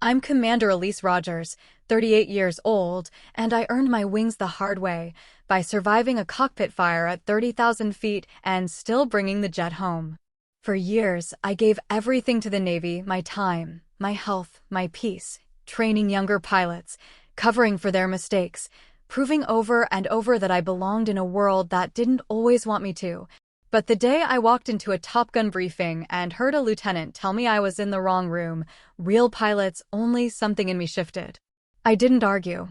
I'm Commander Elise Rogers, 38 years old, and I earned my wings the hard way by surviving a cockpit fire at 30,000 feet and still bringing the jet home. For years, I gave everything to the Navy, my time, my health, my peace, training younger pilots, covering for their mistakes, proving over and over that I belonged in a world that didn't always want me to. But the day I walked into a Top Gun briefing and heard a lieutenant tell me I was in the wrong room, real pilots, only something in me shifted. I didn't argue.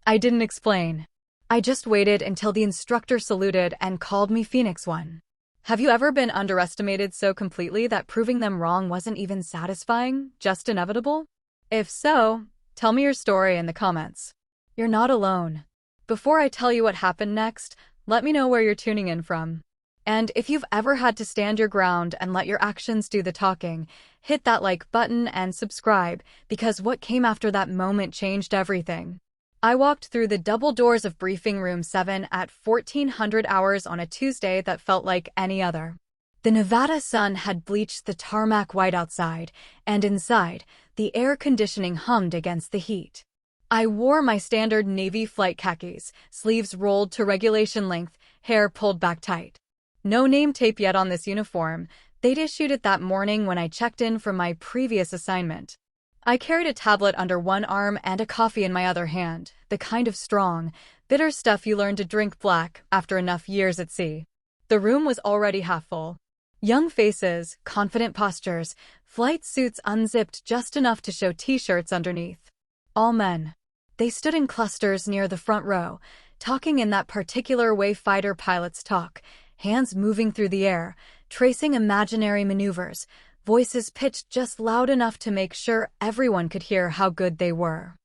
I didn't explain. I just waited until the instructor saluted and called me Phoenix One. Have you ever been underestimated so completely that proving them wrong wasn't even satisfying, just inevitable? If so, tell me your story in the comments. You're not alone. Before I tell you what happened next, let me know where you're tuning in from. And if you've ever had to stand your ground and let your actions do the talking, hit that like button and subscribe, because what came after that moment changed everything. I walked through the double doors of Briefing Room 7 at 1400 hours on a Tuesday that felt like any other. The Nevada sun had bleached the tarmac white outside, and inside, the air conditioning hummed against the heat. I wore my standard Navy flight khakis, sleeves rolled to regulation length, hair pulled back tight. No name tape yet on this uniform. They'd issued it that morning when I checked in from my previous assignment. I carried a tablet under one arm and a coffee in my other hand, the kind of strong, bitter stuff you learn to drink black after enough years at sea. The room was already half full. Young faces, confident postures, flight suits unzipped just enough to show t-shirts underneath. All men. They stood in clusters near the front row, talking in that particular way fighter pilots talk, hands moving through the air, tracing imaginary maneuvers, voices pitched just loud enough to make sure everyone could hear how good they were.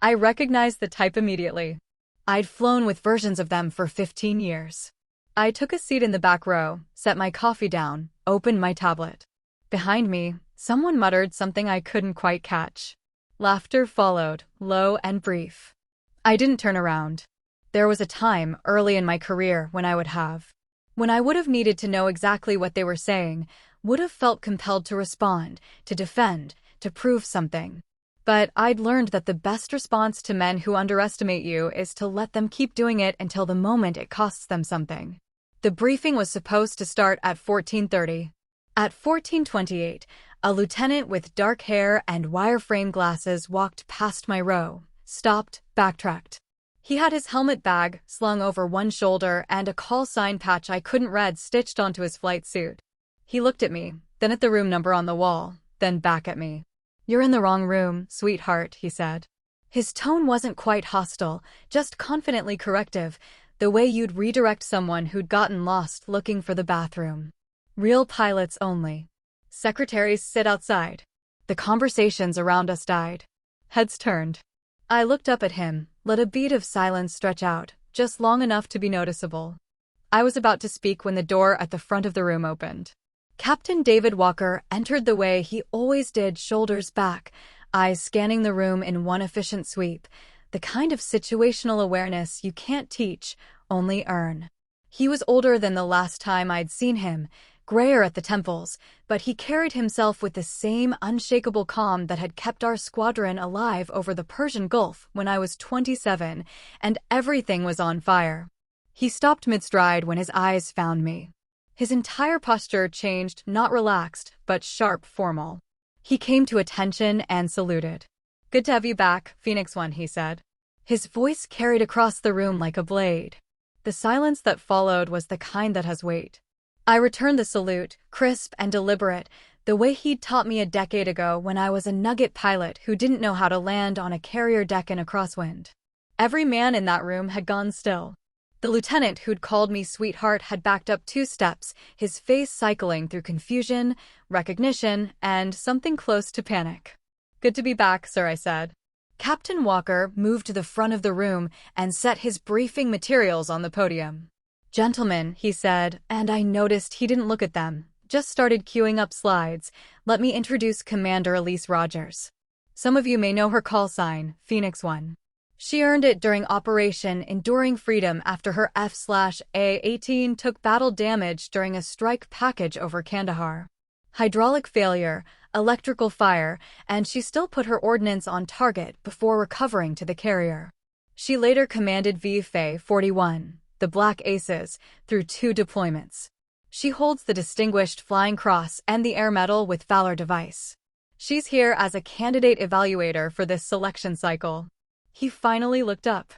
I recognized the type immediately. I'd flown with versions of them for 15 years. I took a seat in the back row, set my coffee down, opened my tablet. Behind me, someone muttered something I couldn't quite catch. Laughter followed, low and brief. I didn't turn around. There was a time, early in my career, when I would have needed to know exactly what they were saying, would have felt compelled to respond, to defend, to prove something. But I'd learned that the best response to men who underestimate you is to let them keep doing it until the moment it costs them something. The briefing was supposed to start at 14:30. At 14:28, a lieutenant with dark hair and wireframe glasses walked past my row, stopped, backtracked. He had his helmet bag slung over one shoulder and a call sign patch I couldn't read stitched onto his flight suit. He looked at me, then at the room number on the wall, then back at me. "You're in the wrong room, sweetheart," he said. His tone wasn't quite hostile, just confidently corrective, the way you'd redirect someone who'd gotten lost looking for the bathroom. Real pilots only. Secretaries sit outside. The conversations around us died. Heads turned. I looked up at him, let a bead of silence stretch out, just long enough to be noticeable. I was about to speak when the door at the front of the room opened. Captain David Walker entered the way he always did, shoulders back, eyes scanning the room in one efficient sweep, the kind of situational awareness you can't teach, only earn. He was older than the last time I'd seen him, grayer at the temples, but he carried himself with the same unshakable calm that had kept our squadron alive over the Persian Gulf when I was 27, and everything was on fire. He stopped mid-stride when his eyes found me. His entire posture changed, not relaxed, but sharp, formal. He came to attention and saluted. "Good to have you back, Phoenix One," he said. His voice carried across the room like a blade. The silence that followed was the kind that has weight. I returned the salute, crisp and deliberate, the way he'd taught me a decade ago when I was a nugget pilot who didn't know how to land on a carrier deck in a crosswind. Every man in that room had gone still. The lieutenant who'd called me sweetheart had backed up 2 steps, his face cycling through confusion, recognition, and something close to panic. "Good to be back, sir," I said. Captain Walker moved to the front of the room and set his briefing materials on the podium. "Gentlemen," he said, and I noticed he didn't look at them, just started queuing up slides. "Let me introduce Commander Elise Rogers. Some of you may know her call sign, Phoenix One. She earned it during Operation Enduring Freedom after her F/A-18 took battle damage during a strike package over Kandahar. Hydraulic failure, electrical fire, and she still put her ordnance on target before recovering to the carrier. She later commanded VFA 41, the Black Aces, through 2 deployments. She holds the Distinguished Flying Cross and the Air Medal with Valor device. She's here as a candidate evaluator for this selection cycle. He finally looked up.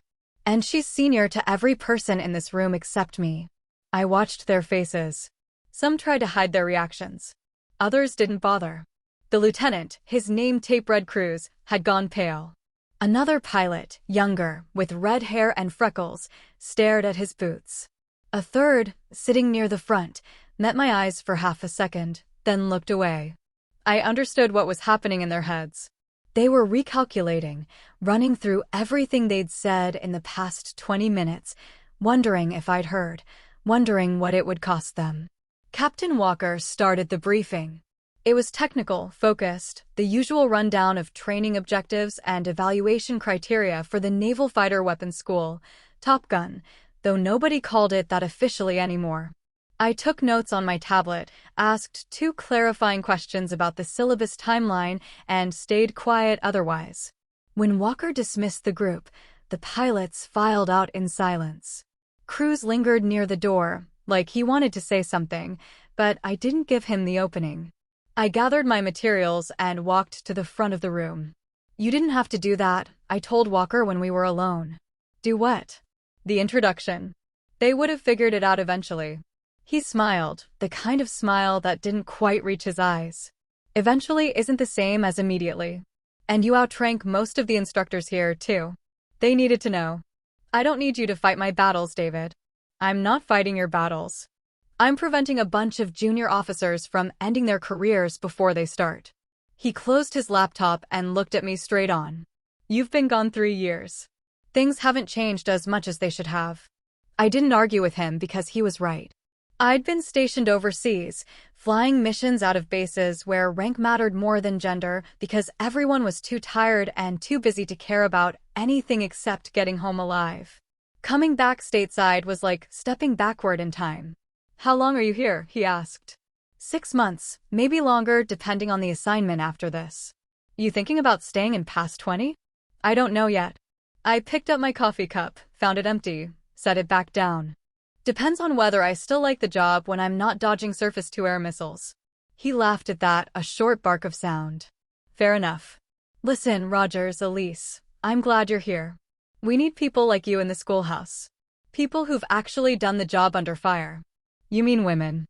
And she's senior to every person in this room except me. I watched their faces. Some tried to hide their reactions. Others didn't bother. The lieutenant, his name tape Red Cruz, had gone pale. Another pilot, younger, with red hair and freckles, stared at his boots. A third, sitting near the front, met my eyes for half a second, then looked away. I understood what was happening in their heads. They were recalculating, running through everything they'd said in the past 20 minutes, wondering if I'd heard, wondering what it would cost them. Captain Walker started the briefing. It was technical, focused, the usual rundown of training objectives and evaluation criteria for the Naval Fighter Weapons School, TOPGUN, though nobody called it that officially anymore. I took notes on my tablet, asked 2 clarifying questions about the syllabus timeline, and stayed quiet otherwise. When Walker dismissed the group, the pilots filed out in silence. Cruz lingered near the door, like he wanted to say something, but I didn't give him the opening. I gathered my materials and walked to the front of the room. "You didn't have to do that," I told Walker when we were alone. "Do what?" "The introduction. They would have figured it out eventually." He smiled, the kind of smile that didn't quite reach his eyes. "Eventually isn't the same as immediately. And you outrank most of the instructors here, too. They needed to know. I don't need you to fight my battles, David. I'm not fighting your battles. I'm preventing a bunch of junior officers from ending their careers before they start." He closed his laptop and looked at me straight on. "You've been gone 3 years. Things haven't changed as much as they should have." I didn't argue with him because he was right. I'd been stationed overseas, flying missions out of bases where rank mattered more than gender because everyone was too tired and too busy to care about anything except getting home alive. Coming back stateside was like stepping backward in time. "How long are you here?" he asked. 6 months, maybe longer depending on the assignment after this. "You thinking about staying in past 20? "I don't know yet." I picked up my coffee cup, found it empty, set it back down. "Depends on whether I still like the job when I'm not dodging surface-to-air missiles." He laughed at that, a short bark of sound. "Fair enough. Listen, Rogers, Elise, I'm glad you're here. We need people like you in the schoolhouse. People who've actually done the job under fire." "You mean women?"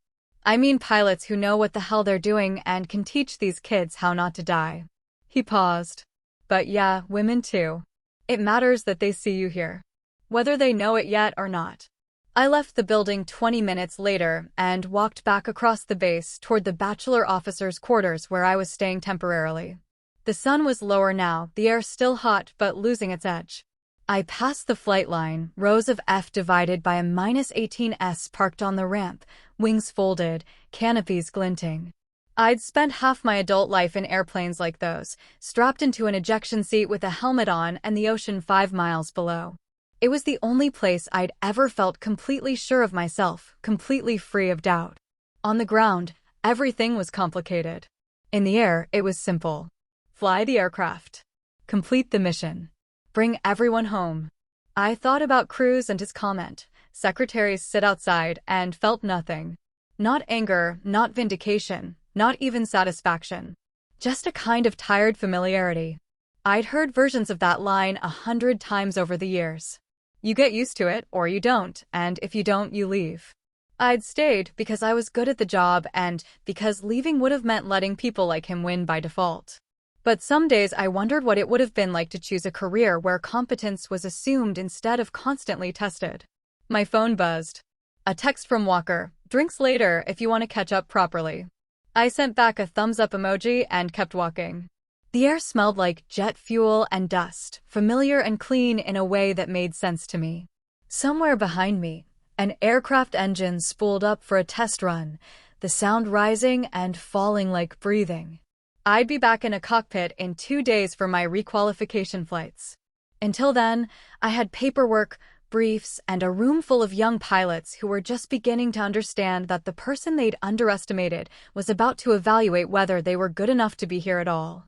"I mean pilots who know what the hell they're doing and can teach these kids how not to die." He paused. "But yeah, women too. It matters that they see you here, whether they know it yet or not." I left the building 20 minutes later and walked back across the base toward the bachelor officers' quarters where I was staying temporarily. The sun was lower now, the air still hot but losing its edge. I passed the flight line, rows of F divided by a -18S parked on the ramp, wings folded, canopies glinting. I'd spent half my adult life in airplanes like those, strapped into an ejection seat with a helmet on and the ocean 5 miles below. It was the only place I'd ever felt completely sure of myself, completely free of doubt. On the ground, everything was complicated. In the air, it was simple. Fly the aircraft. Complete the mission. Bring everyone home. I thought about Cruz and his comment, "Secretaries sit outside," and felt nothing. Not anger, not vindication, not even satisfaction. Just a kind of tired familiarity. I'd heard versions of that line 100 times over the years. You get used to it, or you don't, and if you don't, you leave. I'd stayed because I was good at the job and because leaving would have meant letting people like him win by default. But some days I wondered what it would have been like to choose a career where competence was assumed instead of constantly tested. My phone buzzed. A text from Walker, "Drinks later if you want to catch up properly." I sent back a thumbs-up emoji and kept walking. The air smelled like jet fuel and dust, familiar and clean in a way that made sense to me. Somewhere behind me, an aircraft engine spooled up for a test run, the sound rising and falling like breathing. I'd be back in a cockpit in 2 days for my requalification flights. Until then, I had paperwork, briefs, and a room full of young pilots who were just beginning to understand that the person they'd underestimated was about to evaluate whether they were good enough to be here at all.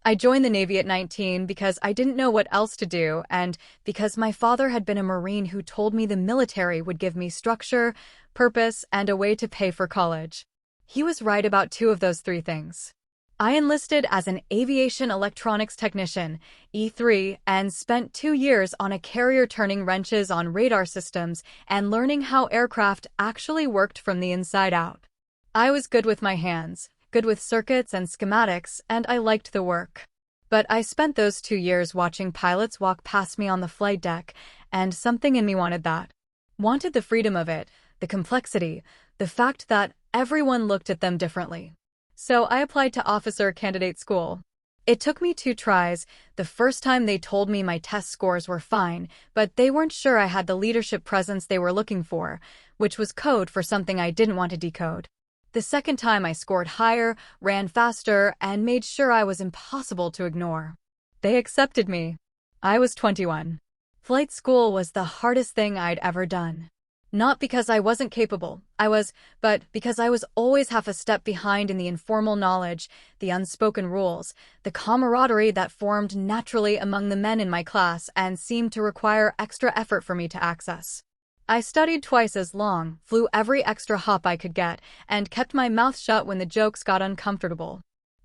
I joined the Navy at 19 because I didn't know what else to do, and because my father had been a Marine who told me the military would give me structure, purpose, and a way to pay for college. He was right about two of those three things. I enlisted as an aviation electronics technician, E3, and spent 2 years on a carrier turning wrenches on radar systems and learning how aircraft actually worked from the inside out. I was good with my hands, good with circuits and schematics, and I liked the work. But I spent those 2 years watching pilots walk past me on the flight deck, and something in me wanted that. Wanted the freedom of it, the complexity, the fact that everyone looked at them differently. So I applied to officer candidate school. It took me 2 tries. The first time they told me my test scores were fine, but they weren't sure I had the leadership presence they were looking for, which was code for something I didn't want to decode. The second time I scored higher, ran faster, and made sure I was impossible to ignore. They accepted me. I was 21. Flight school was the hardest thing I'd ever done. Not because I wasn't capable, but because I was always half a step behind in the informal knowledge, the unspoken rules, the camaraderie that formed naturally among the men in my class and seemed to require extra effort for me to access. I studied twice as long, flew every extra hop I could get, and kept my mouth shut when the jokes got uncomfortable.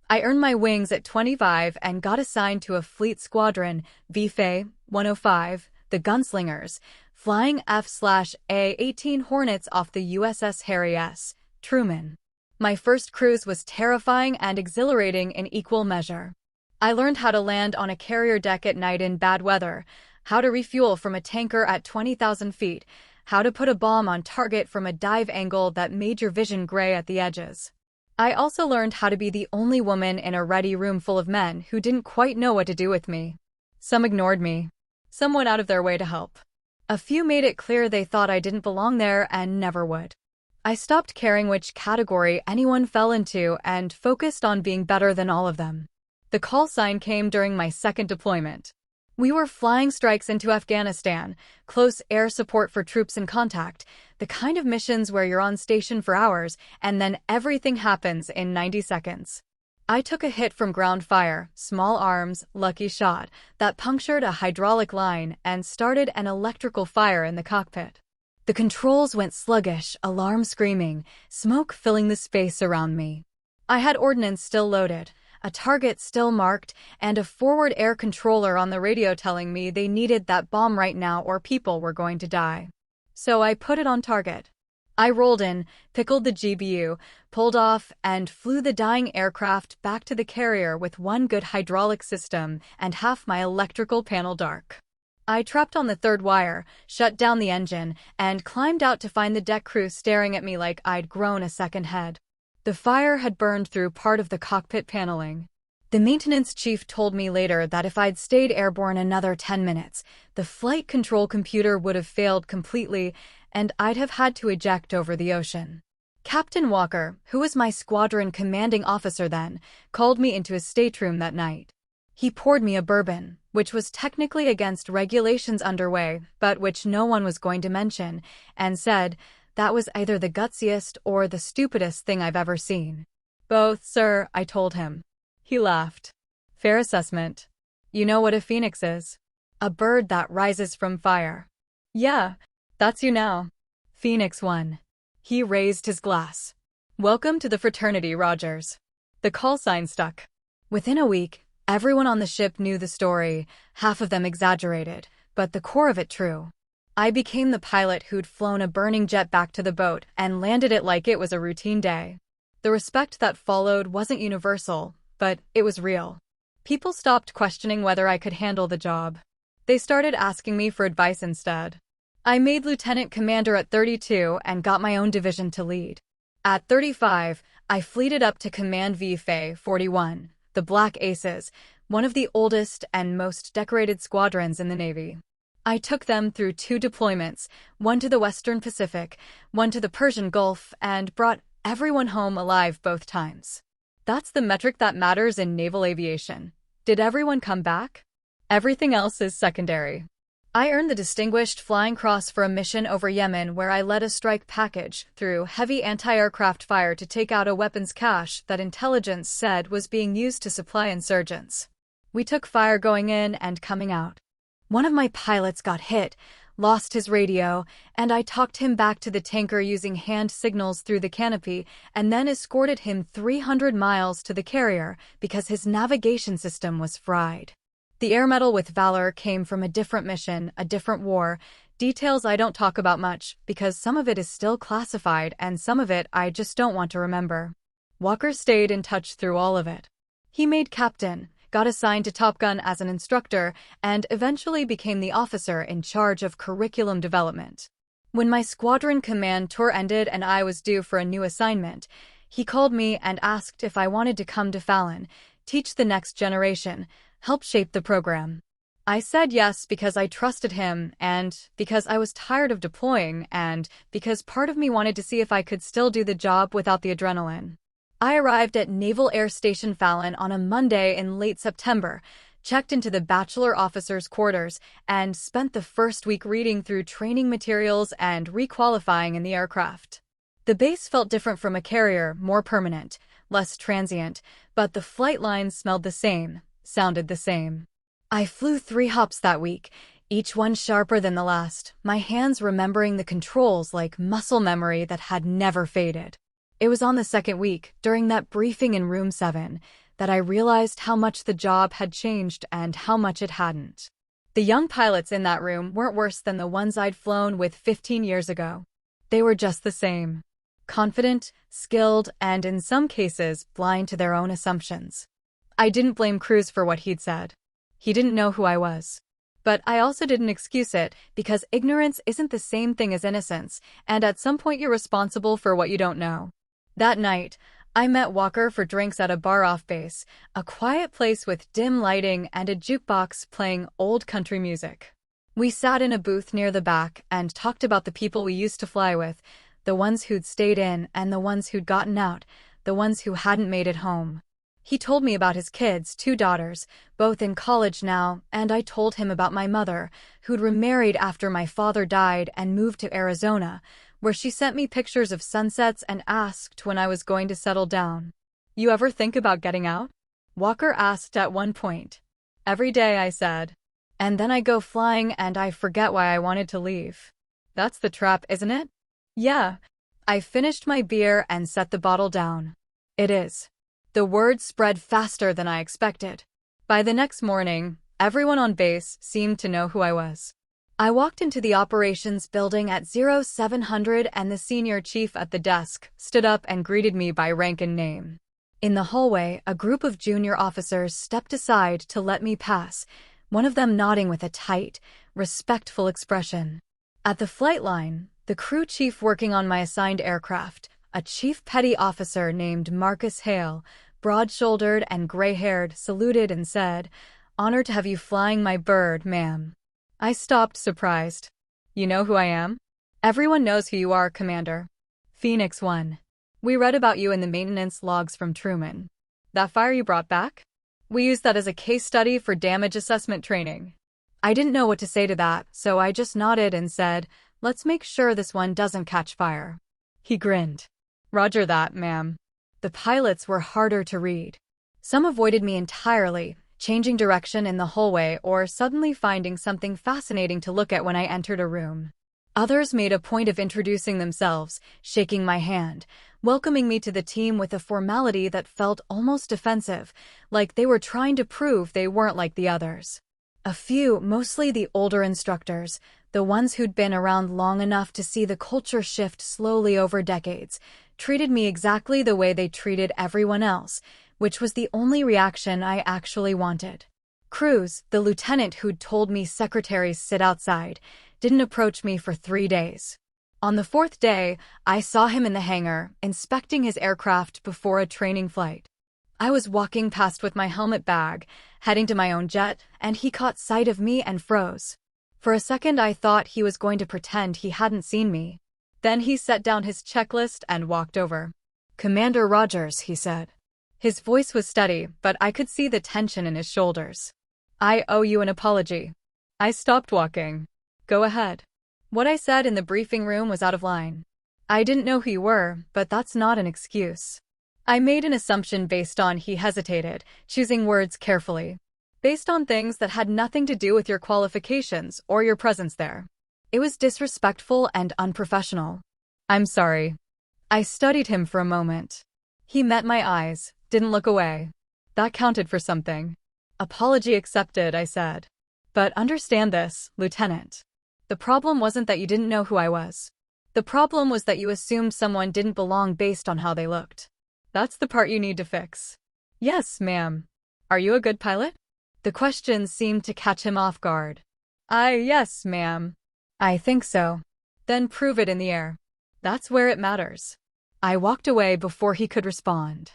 I earned my wings at 25 and got assigned to a fleet squadron, VFA 105, the Gunslingers, flying F/A-18 Hornets off the USS Harry S. Truman. My first cruise was terrifying and exhilarating in equal measure. I learned how to land on a carrier deck at night in bad weather, how to refuel from a tanker at 20,000 feet, how to put a bomb on target from a dive angle that made your vision gray at the edges. I also learned how to be the only woman in a ready room full of men who didn't quite know what to do with me. Some ignored me. Some went out of their way to help. A few made it clear they thought I didn't belong there and never would. I stopped caring which category anyone fell into and focused on being better than all of them. The call sign came during my second deployment. We were flying strikes into Afghanistan, close air support for troops in contact, the kind of missions where you're on station for hours and then everything happens in 90 seconds. I took a hit from ground fire, small arms, lucky shot, that punctured a hydraulic line and started an electrical fire in the cockpit. The controls went sluggish, alarm screaming, smoke filling the space around me. I had ordnance still loaded, a target still marked, and a forward air controller on the radio telling me they needed that bomb right now or people were going to die. So I put it on target. I rolled in, pickled the GBU, pulled off, and flew the dying aircraft back to the carrier with one good hydraulic system and half my electrical panel dark. I trapped on the third wire, shut down the engine, and climbed out to find the deck crew staring at me like I'd grown a second head. The fire had burned through part of the cockpit paneling. The maintenance chief told me later that if I'd stayed airborne another 10 minutes, the flight control computer would have failed completely and I'd have had to eject over the ocean. Captain Walker, who was my squadron commanding officer then, called me into his stateroom that night. He poured me a bourbon, which was technically against regulations underway, but which no one was going to mention, and said, "That was either the gutsiest or the stupidest thing I've ever seen." "Both, sir," I told him. He laughed. "Fair assessment. You know what a phoenix is? A bird that rises from fire." "Yeah, that's you now." Phoenix 1. He raised his glass. "Welcome to the fraternity, Rogers." The call sign stuck. Within a week, everyone on the ship knew the story, half of them exaggerated, but the core of it true. I became the pilot who'd flown a burning jet back to the boat and landed it like it was a routine day. The respect that followed wasn't universal, but it was real. People stopped questioning whether I could handle the job. They started asking me for advice instead. I made lieutenant commander at 32 and got my own division to lead. At 35, I fleeted up to command VFA 41, the Black Aces, one of the oldest and most decorated squadrons in the Navy. I took them through 2 deployments, one to the Western Pacific, one to the Persian Gulf, and brought everyone home alive both times. That's the metric that matters in naval aviation. Did everyone come back? Everything else is secondary. I earned the Distinguished Flying Cross for a mission over Yemen where I led a strike package through heavy anti-aircraft fire to take out a weapons cache that intelligence said was being used to supply insurgents. We took fire going in and coming out. One of my pilots got hit, lost his radio, and I talked him back to the tanker using hand signals through the canopy and then escorted him 300 miles to the carrier because his navigation system was fried. The Air Medal with Valor came from a different mission, a different war, details I don't talk about much because some of it is still classified and some of it I just don't want to remember. Walker stayed in touch through all of it. He made captain, got assigned to Top Gun as an instructor, and eventually became the officer in charge of curriculum development. When my squadron command tour ended and I was due for a new assignment, he called me and asked if I wanted to come to Fallon, teach the next generation, help shape the program. I said yes because I trusted him and because I was tired of deploying and because part of me wanted to see if I could still do the job without the adrenaline. I arrived at Naval Air Station Fallon on a Monday in late September, checked into the bachelor officers' quarters, and spent the first week reading through training materials and requalifying in the aircraft. The base felt different from a carrier, more permanent, less transient, but the flight lines smelled the same, sounded the same. I flew 3 hops that week, each one sharper than the last, my hands remembering the controls like muscle memory that had never faded. It was on the second week, during that briefing in Room 7, that I realized how much the job had changed and how much it hadn't. The young pilots in that room weren't worse than the ones I'd flown with 15 years ago. They were just the same. Confident, skilled, and in some cases, blind to their own assumptions. I didn't blame Cruz for what he'd said. He didn't know who I was. But I also didn't excuse it, because ignorance isn't the same thing as innocence, and at some point you're responsible for what you don't know. That night, I met Walker for drinks at a bar off base, a quiet place with dim lighting and a jukebox playing old country music. We sat in a booth near the back and talked about the people we used to fly with, the ones who'd stayed in and the ones who'd gotten out, the ones who hadn't made it home. He told me about his kids, 2 daughters, both in college now, and I told him about my mother, who'd remarried after my father died and moved to Arizona, where she sent me pictures of sunsets and asked when I was going to settle down. "You ever think about getting out?" Walker asked at one point. "Every day," I said. "And then I go flying and I forget why I wanted to leave." "That's the trap, isn't it?" "Yeah." I finished my beer and set the bottle down. "It is." The word spread faster than I expected. By the next morning, everyone on base seemed to know who I was. I walked into the operations building at 0700 and the senior chief at the desk stood up and greeted me by rank and name. In the hallway, a group of junior officers stepped aside to let me pass, one of them nodding with a tight, respectful expression. At the flight line, the crew chief working on my assigned aircraft, a chief petty officer named Marcus Hale, broad-shouldered and gray-haired, saluted and said, "Honored to have you flying my bird, ma'am." I stopped, surprised. "You know who I am?" "Everyone knows who you are, Commander." "Phoenix 1. We read about you in the maintenance logs from Truman." "That fire you brought back?" "We used that as a case study for damage assessment training." I didn't know what to say to that, so I just nodded and said, "Let's make sure this one doesn't catch fire." He grinned. "Roger that, ma'am." The pilots were harder to read. Some avoided me entirely, changing direction in the hallway or suddenly finding something fascinating to look at when I entered a room. Others made a point of introducing themselves, shaking my hand, welcoming me to the team with a formality that felt almost defensive, like they were trying to prove they weren't like the others. A few, mostly the older instructors, the ones who'd been around long enough to see the culture shift slowly over decades, treated me exactly the way they treated everyone else, which was the only reaction I actually wanted. Cruz, the lieutenant who'd told me secretaries sit outside, didn't approach me for 3 days. On the 4th day, I saw him in the hangar, inspecting his aircraft before a training flight. I was walking past with my helmet bag, heading to my own jet, and he caught sight of me and froze. For a second I thought he was going to pretend he hadn't seen me. Then he set down his checklist and walked over. "Commander Rogers," he said. His voice was steady, but I could see the tension in his shoulders. "I owe you an apology." I stopped walking. Go ahead. What I said in the briefing room was out of line. I didn't know who you were, but that's not an excuse. I made an assumption based on he hesitated, choosing words carefully. Based on things that had nothing to do with your qualifications or your presence there. It was disrespectful and unprofessional. I'm sorry. I studied him for a moment. He met my eyes, didn't look away. That counted for something. Apology accepted, I said. But understand this, Lieutenant. The problem wasn't that you didn't know who I was. The problem was that you assumed someone didn't belong based on how they looked. That's the part you need to fix. Yes, ma'am. Are you a good pilot? The question seemed to catch him off guard. Yes, ma'am. I think so. Then prove it in the air. That's where it matters. I walked away before he could respond.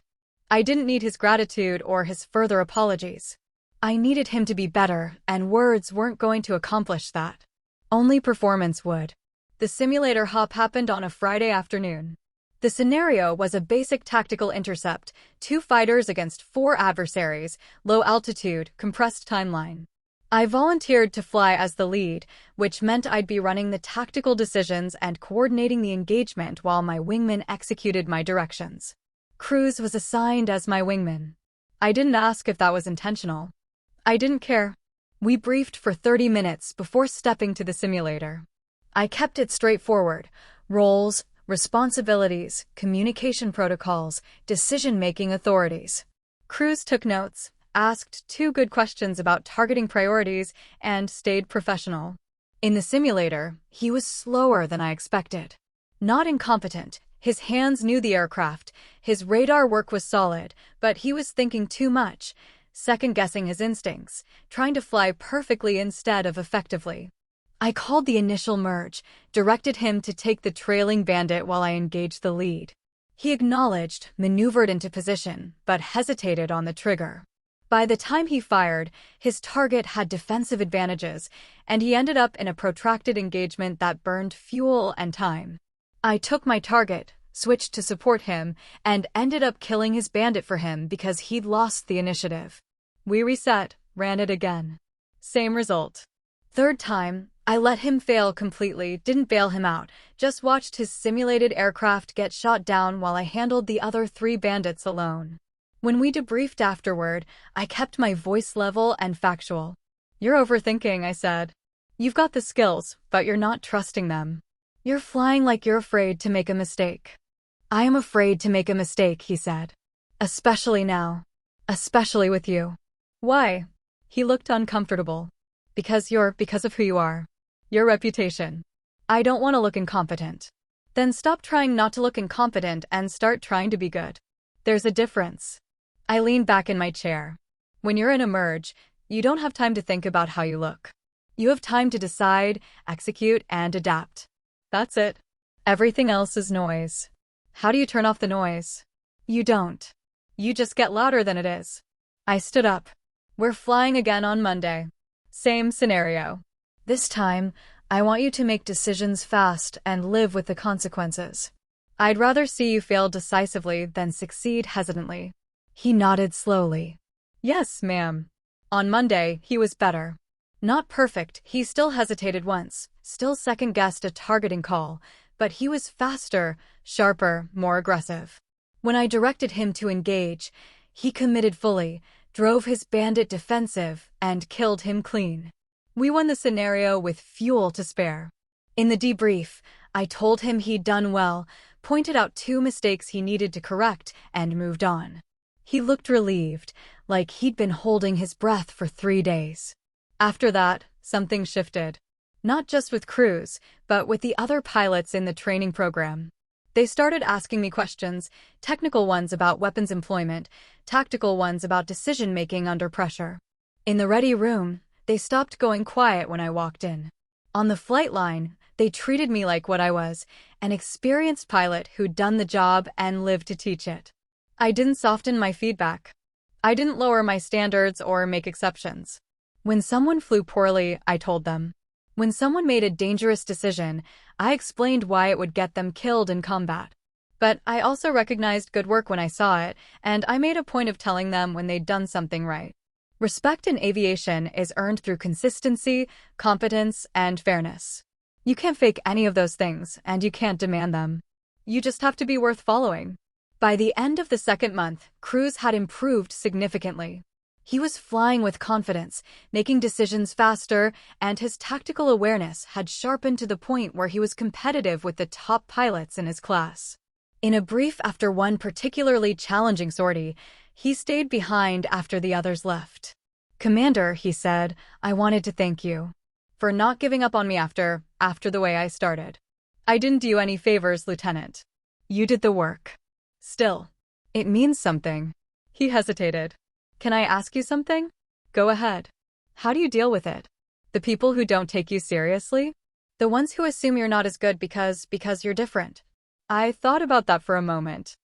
I didn't need his gratitude or his further apologies. I needed him to be better, and words weren't going to accomplish that. Only performance would. The simulator hop happened on a Friday afternoon. The scenario was a basic tactical intercept, 2 fighters against 4 adversaries, low altitude, compressed timeline. I volunteered to fly as the lead, which meant I'd be running the tactical decisions and coordinating the engagement while my wingman executed my directions. Cruz was assigned as my wingman. I didn't ask if that was intentional. I didn't care. We briefed for 30 minutes before stepping to the simulator. I kept it straightforward. Roles, responsibilities, communication protocols, decision-making authorities. Cruz took notes, asked 2 good questions about targeting priorities, and stayed professional. In the simulator, he was slower than I expected. Not incompetent, his hands knew the aircraft, his radar work was solid, but he was thinking too much, second-guessing his instincts, trying to fly perfectly instead of effectively. I called the initial merge, directed him to take the trailing bandit while I engaged the lead. He acknowledged, maneuvered into position, but hesitated on the trigger. By the time he fired, his target had defensive advantages, and he ended up in a protracted engagement that burned fuel and time. I took my target, switched to support him, and ended up killing his bandit for him because he'd lost the initiative. We reset, ran it again. Same result. Third time, I let him fail completely, didn't bail him out, just watched his simulated aircraft get shot down while I handled the other 3 bandits alone. When we debriefed afterward, I kept my voice level and factual. You're overthinking, I said. You've got the skills, but you're not trusting them. You're flying like you're afraid to make a mistake. I am afraid to make a mistake, he said. Especially now. Especially with you. Why? He looked uncomfortable. Because of who you are. Your reputation. I don't want to look incompetent. Then stop trying not to look incompetent and start trying to be good. There's a difference. I leaned back in my chair. When you're in a merge, you don't have time to think about how you look. You have time to decide, execute, and adapt. That's it. Everything else is noise. How do you turn off the noise? You don't. You just get louder than it is. I stood up. We're flying again on Monday. Same scenario. This time, I want you to make decisions fast and live with the consequences. I'd rather see you fail decisively than succeed hesitantly. He nodded slowly. Yes, ma'am. On Monday, he was better. Not perfect, he still hesitated once, still second-guessed a targeting call, but he was faster, sharper, more aggressive. When I directed him to engage, he committed fully, drove his bandit defensive, and killed him clean. We won the scenario with fuel to spare. In the debrief, I told him he'd done well, pointed out 2 mistakes he needed to correct, and moved on. He looked relieved, like he'd been holding his breath for 3 days. After that, something shifted. Not just with Cruz, but with the other pilots in the training program. They started asking me questions, technical ones about weapons employment, tactical ones about decision-making under pressure. In the ready room, they stopped going quiet when I walked in. On the flight line, they treated me like what I was, an experienced pilot who'd done the job and lived to teach it. I didn't soften my feedback. I didn't lower my standards or make exceptions. When someone flew poorly, I told them. When someone made a dangerous decision, I explained why it would get them killed in combat. But I also recognized good work when I saw it, and I made a point of telling them when they'd done something right. Respect in aviation is earned through consistency, competence, and fairness. You can't fake any of those things, and you can't demand them. You just have to be worth following. By the end of the second month, Cruz had improved significantly. He was flying with confidence, making decisions faster, and his tactical awareness had sharpened to the point where he was competitive with the top pilots in his class. In a brief after one particularly challenging sortie, he stayed behind after the others left. "Commander," he said, "I wanted to thank you for not giving up on me after the way I started. I didn't do you any favors, Lieutenant. You did the work. Still, it means something." He hesitated. "Can I ask you something?" "Go ahead." "How do you deal with it? The people who don't take you seriously? The ones who assume you're not as good because you're different?" I thought about that for a moment.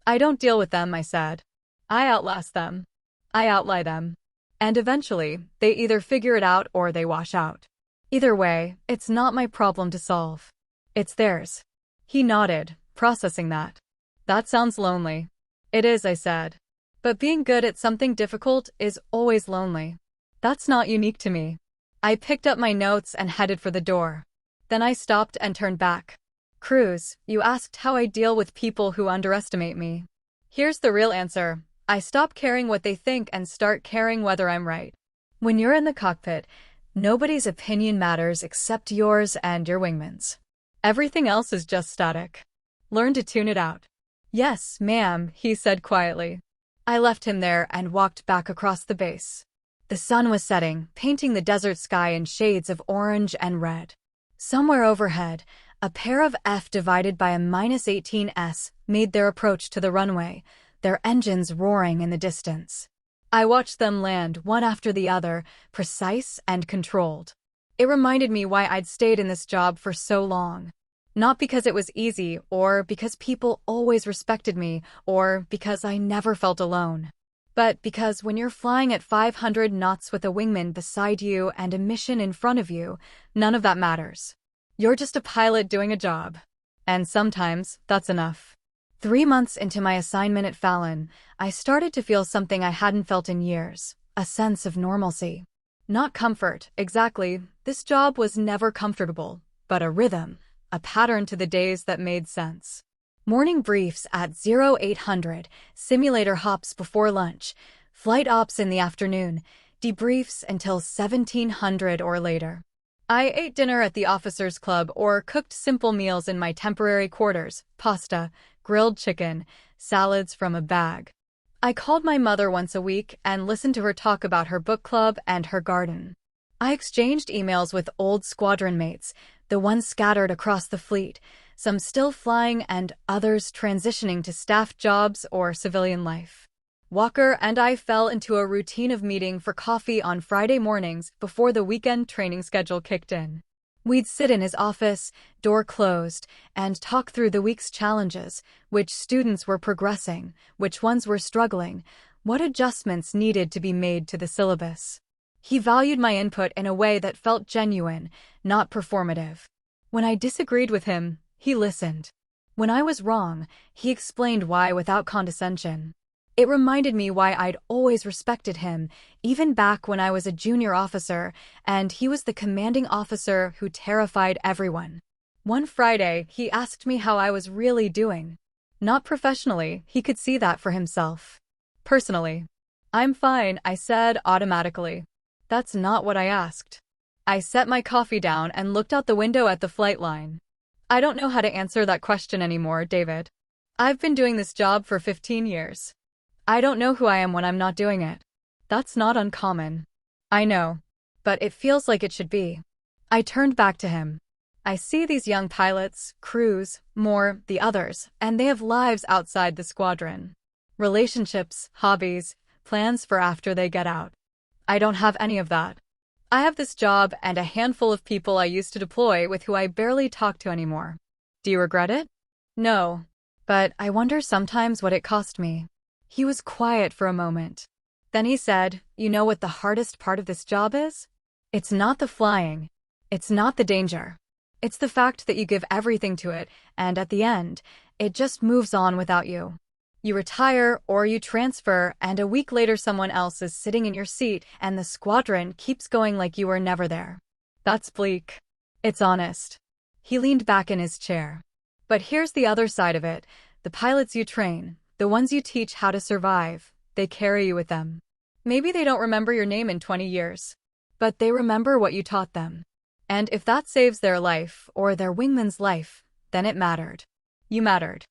"I don't deal with them," I said. "I outlast them. I outlie them. And eventually, they either figure it out or they wash out. Either way, it's not my problem to solve. It's theirs." He nodded, processing that. "That sounds lonely." "It is," I said. "But being good at something difficult is always lonely. That's not unique to me." I picked up my notes and headed for the door. Then I stopped and turned back. "Cruz, you asked how I deal with people who underestimate me. Here's the real answer. I stop caring what they think and start caring whether I'm right. When you're in the cockpit, nobody's opinion matters except yours and your wingman's. Everything else is just static. Learn to tune it out." "Yes, ma'am," he said quietly. I left him there and walked back across the base. The sun was setting, painting the desert sky in shades of orange and red. Somewhere overhead, a pair of F divided by a -18s made their approach to the runway, their engines roaring in the distance. I watched them land one after the other, precise and controlled. It reminded me why I'd stayed in this job for so long. Not because it was easy, or because people always respected me, or because I never felt alone. But because when you're flying at 500 knots with a wingman beside you and a mission in front of you, none of that matters. You're just a pilot doing a job. And sometimes, that's enough. 3 months into my assignment at Fallon, I started to feel something I hadn't felt in years, a sense of normalcy. Not comfort, exactly. This job was never comfortable, but a rhythm. A pattern to the days that made sense. Morning briefs at 0800, simulator hops before lunch, flight ops in the afternoon, debriefs until 1700 or later. I ate dinner at the officers' club or cooked simple meals in my temporary quarters, pasta, grilled chicken, salads from a bag. I called my mother once a week and listened to her talk about her book club and her garden. I exchanged emails with old squadron mates, the ones scattered across the fleet, some still flying and others transitioning to staff jobs or civilian life. Walker and I fell into a routine of meeting for coffee on Friday mornings before the weekend training schedule kicked in. We'd sit in his office, door closed, and talk through the week's challenges, which students were progressing, which ones were struggling, what adjustments needed to be made to the syllabus. He valued my input in a way that felt genuine, not performative. When I disagreed with him, he listened. When I was wrong, he explained why without condescension. It reminded me why I'd always respected him, even back when I was a junior officer, and he was the commanding officer who terrified everyone. One Friday, he asked me how I was really doing. Not professionally, he could see that for himself. Personally, "I'm fine," I said automatically. That's not what I asked. I set my coffee down and looked out the window at the flight line. "I don't know how to answer that question anymore, David. I've been doing this job for 15 years. I don't know who I am when I'm not doing it. That's not uncommon." "I know. But it feels like it should be." I turned back to him. "I see these young pilots, Cruz, more, the others, and they have lives outside the squadron. Relationships, hobbies, plans for after they get out. I don't have any of that. I have this job and a handful of people I used to deploy with who I barely talk to anymore. Do you regret it?" "No. But I wonder sometimes what it cost me." He was quiet for a moment. Then he said, "You know what the hardest part of this job is? It's not the flying. It's not the danger. It's the fact that you give everything to it, and at the end, it just moves on without you. You retire or you transfer, and a week later someone else is sitting in your seat and the squadron keeps going like you were never there. That's bleak. It's honest. He leaned back in his chair. But here's the other side of it. The pilots you train, the ones you teach how to survive, they carry you with them. Maybe they don't remember your name in 20 years, but they remember what you taught them. And if that saves their life, or their wingman's life, then it mattered. You mattered.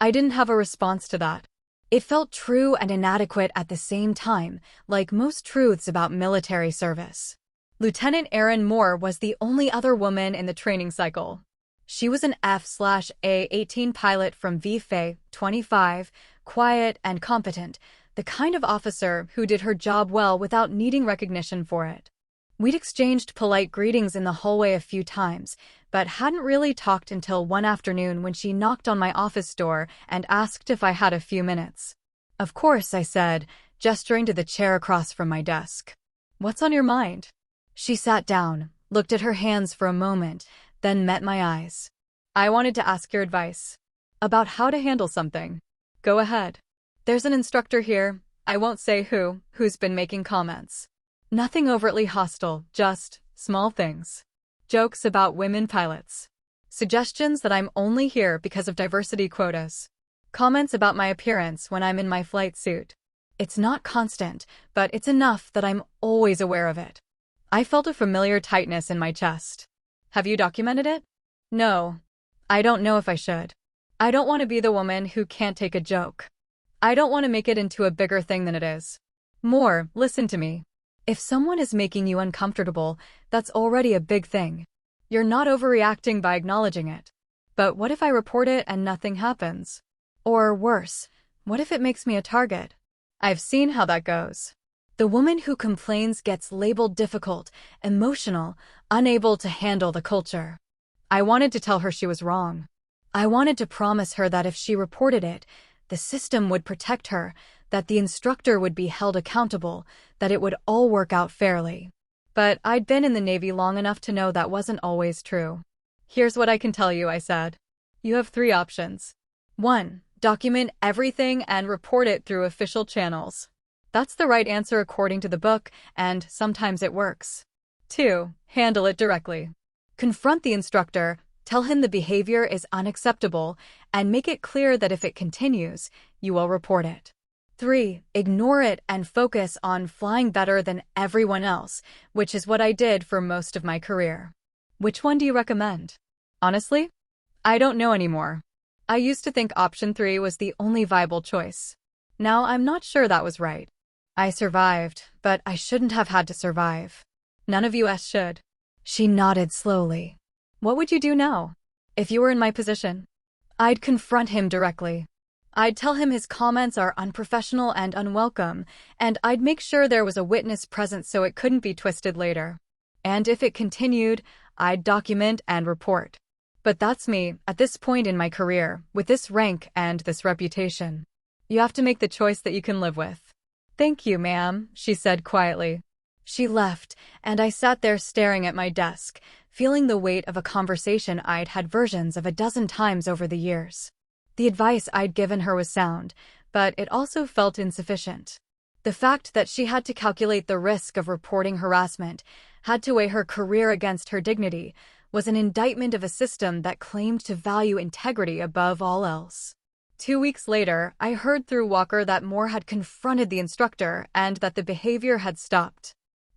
I didn't have a response to that. It felt true and inadequate at the same time, like most truths about military service. Lieutenant Erin Moore was the only other woman in the training cycle. She was an F/A-18 pilot from VFA, 25, quiet and competent, the kind of officer who did her job well without needing recognition for it. We'd exchanged polite greetings in the hallway a few times, but hadn't really talked until one afternoon when she knocked on my office door and asked if I had a few minutes. Of course, I said, gesturing to the chair across from my desk. What's on your mind? She sat down, looked at her hands for a moment, then met my eyes. I wanted to ask your advice. About how to handle something. Go ahead. There's an instructor here, I won't say who's been making comments. Nothing overtly hostile, just small things. Jokes about women pilots. Suggestions that I'm only here because of diversity quotas. Comments about my appearance when I'm in my flight suit. It's not constant, but it's enough that I'm always aware of it. I felt a familiar tightness in my chest. Have you documented it? No. I don't know if I should. I don't want to be the woman who can't take a joke. I don't want to make it into a bigger thing than it is. More, listen to me. If someone is making you uncomfortable, that's already a big thing. You're not overreacting by acknowledging it. But what if I report it and nothing happens? Or worse, what if it makes me a target? I've seen how that goes. The woman who complains gets labeled difficult, emotional, unable to handle the culture. I wanted to tell her she was wrong. I wanted to promise her that if she reported it, the system would protect her, that the instructor would be held accountable, that it would all work out fairly. But I'd been in the Navy long enough to know that wasn't always true. Here's what I can tell you, I said. You have 3 options. 1. Document everything and report it through official channels. That's the right answer according to the book, and sometimes it works. 2. Handle it directly. Confront the instructor, tell him the behavior is unacceptable, and make it clear that if it continues, you will report it. 3. Ignore it and focus on flying better than everyone else, which is what I did for most of my career. Which one do you recommend? Honestly, I don't know anymore. I used to think option 3 was the only viable choice. Now I'm not sure that was right. I survived, but I shouldn't have had to survive. None of us should. She nodded slowly. What would you do now? If you were in my position? I'd confront him directly. I'd tell him his comments are unprofessional and unwelcome, and I'd make sure there was a witness present so it couldn't be twisted later. And if it continued, I'd document and report. But that's me, at this point in my career, with this rank and this reputation. You have to make the choice that you can live with. Thank you, ma'am, she said quietly. She left, and I sat there staring at my desk, feeling the weight of a conversation I'd had versions of a dozen times over the years. The advice I'd given her was sound, but it also felt insufficient. The fact that she had to calculate the risk of reporting harassment, had to weigh her career against her dignity, was an indictment of a system that claimed to value integrity above all else. 2 weeks later, I heard through Walker that Moore had confronted the instructor and that the behavior had stopped.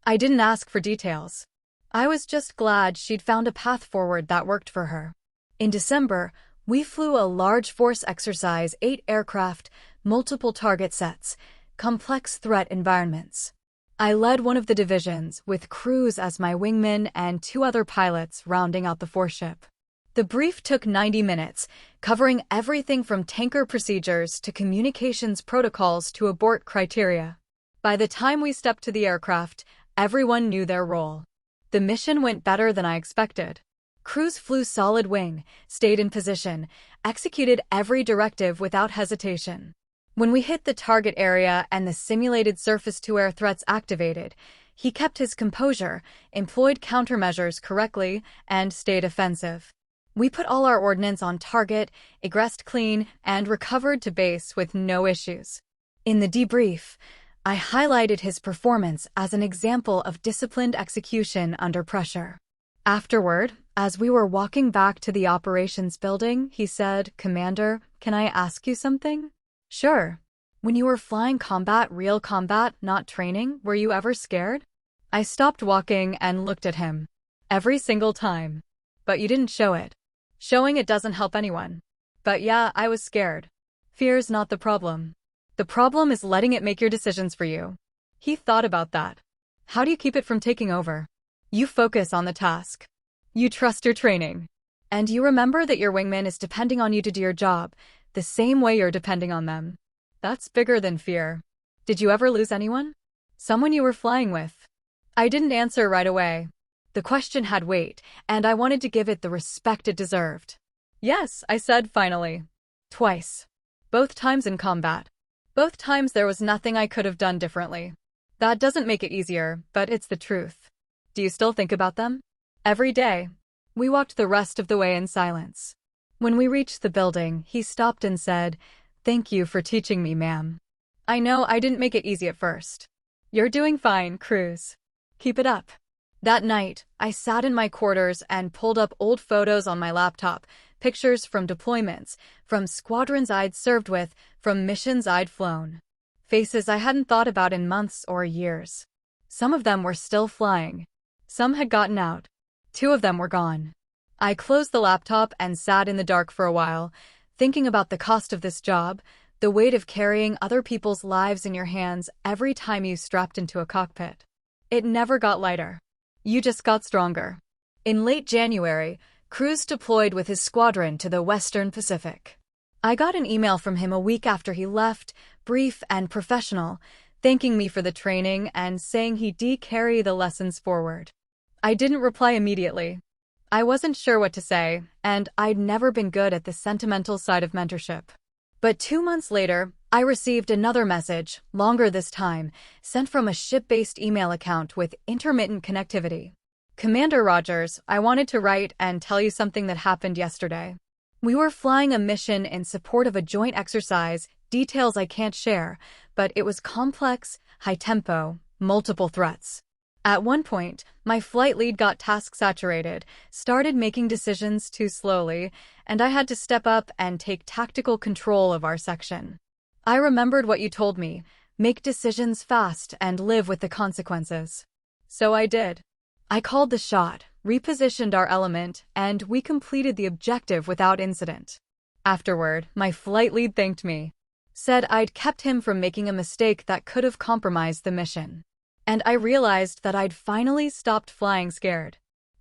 I didn't ask for details. I was just glad she'd found a path forward that worked for her. In December, we flew a large force exercise, 8 aircraft, multiple target sets, complex threat environments. I led one of the divisions, with Cruz as my wingman and 2 other pilots rounding out the foreship. The brief took 90 minutes, covering everything from tanker procedures to communications protocols to abort criteria. By the time we stepped to the aircraft, everyone knew their role. The mission went better than I expected. Cruz flew solid wing, stayed in position, executed every directive without hesitation. When we hit the target area and the simulated surface-to-air threats activated, he kept his composure, employed countermeasures correctly, and stayed offensive. We put all our ordnance on target, egressed clean, and recovered to base with no issues. In the debrief, I highlighted his performance as an example of disciplined execution under pressure. Afterward, as we were walking back to the operations building, he said, "Commander, can I ask you something?" "Sure." "When you were flying combat, real combat, not training, were you ever scared?" I stopped walking and looked at him. "Every single time. But you didn't show it. Showing it doesn't help anyone. But yeah, I was scared. Fear's not the problem. The problem is letting it make your decisions for you." He thought about that. How do you keep it from taking over? You focus on the task. You trust your training. And you remember that your wingman is depending on you to do your job, the same way you're depending on them. That's bigger than fear. Did you ever lose anyone? Someone you were flying with? I didn't answer right away. The question had weight, and I wanted to give it the respect it deserved. "Yes," I said finally. "Twice. Both times in combat. Both times there was nothing I could have done differently. That doesn't make it easier, but it's the truth." "Do you still think about them?" "Every day." We walked the rest of the way in silence. When we reached the building, he stopped and said, "Thank you for teaching me, ma'am. I know I didn't make it easy at first." "You're doing fine, Cruz. Keep it up." That night, I sat in my quarters and pulled up old photos on my laptop, pictures from deployments, from squadrons I'd served with, from missions I'd flown. Faces I hadn't thought about in months or years. Some of them were still flying. Some had gotten out. 2 of them were gone. I closed the laptop and sat in the dark for a while, thinking about the cost of this job, the weight of carrying other people's lives in your hands every time you strapped into a cockpit. It never got lighter. You just got stronger. In late January, Cruz deployed with his squadron to the Western Pacific. I got an email from him a week after he left, brief and professional, thanking me for the training and saying he'd carry the lessons forward. I didn't reply immediately. I wasn't sure what to say, and I'd never been good at the sentimental side of mentorship. But 2 months later, I received another message, longer this time, sent from a ship-based email account with intermittent connectivity. "Commander Rogers, I wanted to write and tell you something that happened yesterday. We were flying a mission in support of a joint exercise, details I can't share, but it was complex, high-tempo, multiple threats. At one point, my flight lead got task-saturated, started making decisions too slowly, and I had to step up and take tactical control of our section. I remembered what you told me, make decisions fast and live with the consequences. So I did. I called the shot, repositioned our element, and we completed the objective without incident. Afterward, my flight lead thanked me, said I'd kept him from making a mistake that could have compromised the mission. And I realized that I'd finally stopped flying scared.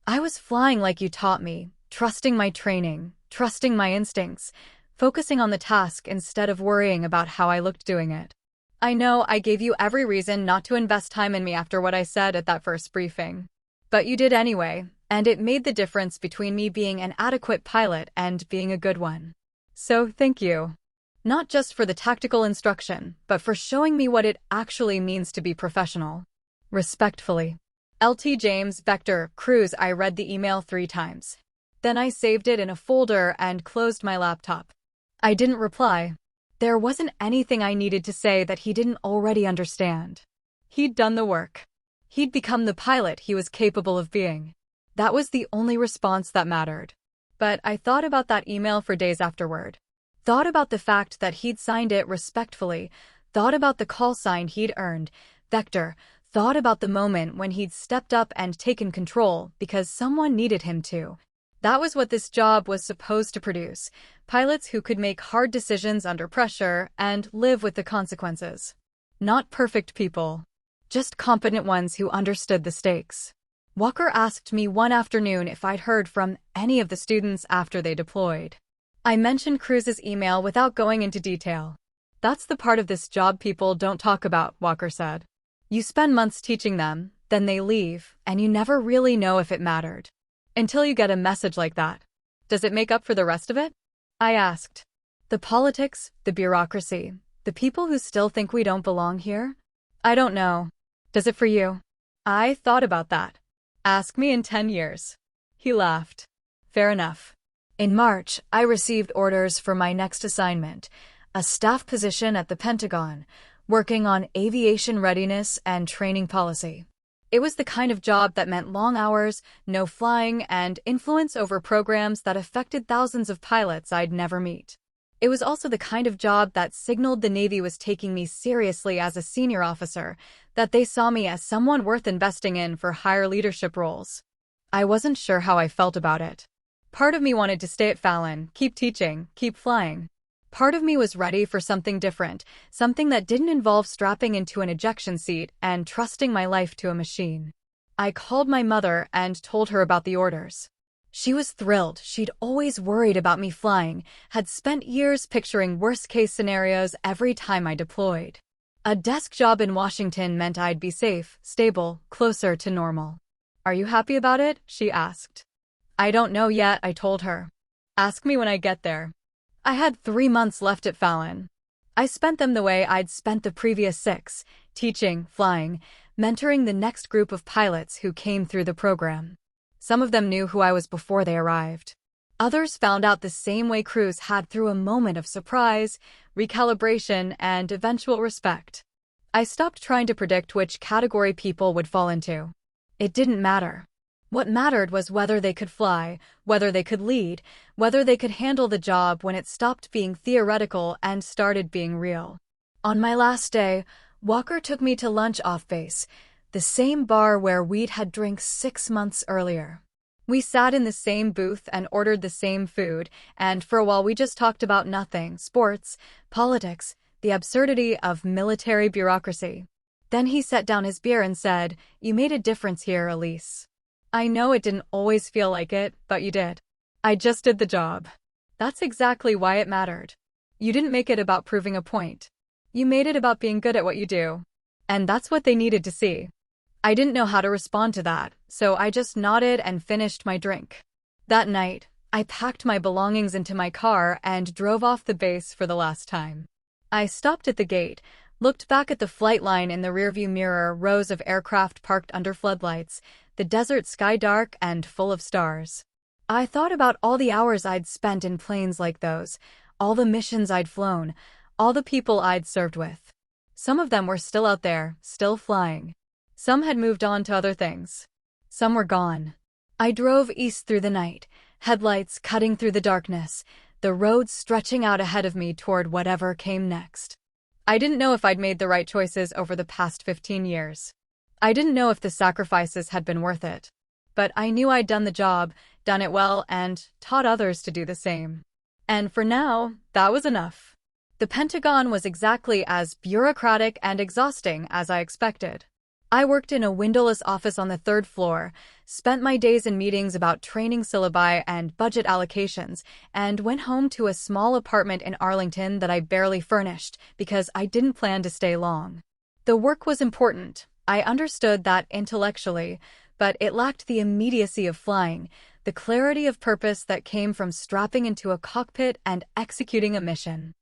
I was flying like you taught me, trusting my training, trusting my instincts, focusing on the task instead of worrying about how I looked doing it. I know I gave you every reason not to invest time in me after what I said at that first briefing. But you did anyway, and it made the difference between me being an adequate pilot and being a good one. So thank you. Not just for the tactical instruction, but for showing me what it actually means to be professional. Respectfully. LT James Vector Cruz. I read the email 3 times. Then I saved it in a folder and closed my laptop. I didn't reply. There wasn't anything I needed to say that he didn't already understand. He'd done the work. He'd become the pilot he was capable of being. That was the only response that mattered. But I thought about that email for days afterward. Thought about the fact that he'd signed it respectfully, thought about the call sign he'd earned, Vector, thought about the moment when he'd stepped up and taken control because someone needed him to. That was what this job was supposed to produce, pilots who could make hard decisions under pressure and live with the consequences. Not perfect people, just competent ones who understood the stakes. Walker asked me one afternoon if I'd heard from any of the students after they deployed. I mentioned Cruz's email without going into detail. That's the part of this job people don't talk about, Walker said. You spend months teaching them, then they leave, and you never really know if it mattered. Until you get a message like that. Does it make up for the rest of it? I asked. The politics, the bureaucracy, the people who still think we don't belong here? I don't know. Does it for you? I thought about that. Ask me in 10 years. He laughed. Fair enough. In March, I received orders for my next assignment, a staff position at the Pentagon, working on aviation readiness and training policy. It was the kind of job that meant long hours, no flying, and influence over programs that affected thousands of pilots I'd never meet. It was also the kind of job that signaled the Navy was taking me seriously as a senior officer, that they saw me as someone worth investing in for higher leadership roles. I wasn't sure how I felt about it. Part of me wanted to stay at Fallon, keep teaching, keep flying. Part of me was ready for something different, something that didn't involve strapping into an ejection seat and trusting my life to a machine. I called my mother and told her about the orders. She was thrilled. She'd always worried about me flying, had spent years picturing worst-case scenarios every time I deployed. A desk job in Washington meant I'd be safe, stable, closer to normal. "Are you happy about it?" she asked. "I don't know yet," I told her. "Ask me when I get there." I had 3 months left at Fallon. I spent them the way I'd spent the previous 6, teaching, flying, mentoring the next group of pilots who came through the program. Some of them knew who I was before they arrived. Others found out the same way crews had through a moment of surprise, recalibration, and eventual respect. I stopped trying to predict which category people would fall into. It didn't matter. What mattered was whether they could fly, whether they could lead, whether they could handle the job when it stopped being theoretical and started being real. On my last day, Walker took me to lunch off base, the same bar where we'd had drinks 6 months earlier. We sat in the same booth and ordered the same food, and for a while we just talked about nothing: sports, politics, the absurdity of military bureaucracy. Then he set down his beer and said, "You made a difference here, Elise. I know it didn't always feel like it, but you did. I just did the job. That's exactly why it mattered. You didn't make it about proving a point. You made it about being good at what you do." And that's what they needed to see. I didn't know how to respond to that, so I just nodded and finished my drink. That night, I packed my belongings into my car and drove off the base for the last time. I stopped at the gate, looked back at the flight line in the rearview mirror, rows of aircraft parked under floodlights, the desert sky dark and full of stars. I thought about all the hours I'd spent in planes like those, all the missions I'd flown, all the people I'd served with. Some of them were still out there, still flying. Some had moved on to other things. Some were gone. I drove east through the night, headlights cutting through the darkness, the road stretching out ahead of me toward whatever came next. I didn't know if I'd made the right choices over the past 15 years. I didn't know if the sacrifices had been worth it. But I knew I'd done the job, done it well, and taught others to do the same. And for now, that was enough. The Pentagon was exactly as bureaucratic and exhausting as I expected. I worked in a windowless office on the 3rd floor, spent my days in meetings about training syllabi and budget allocations, and went home to a small apartment in Arlington that I barely furnished because I didn't plan to stay long. The work was important. I understood that intellectually, but it lacked the immediacy of flying, the clarity of purpose that came from strapping into a cockpit and executing a mission.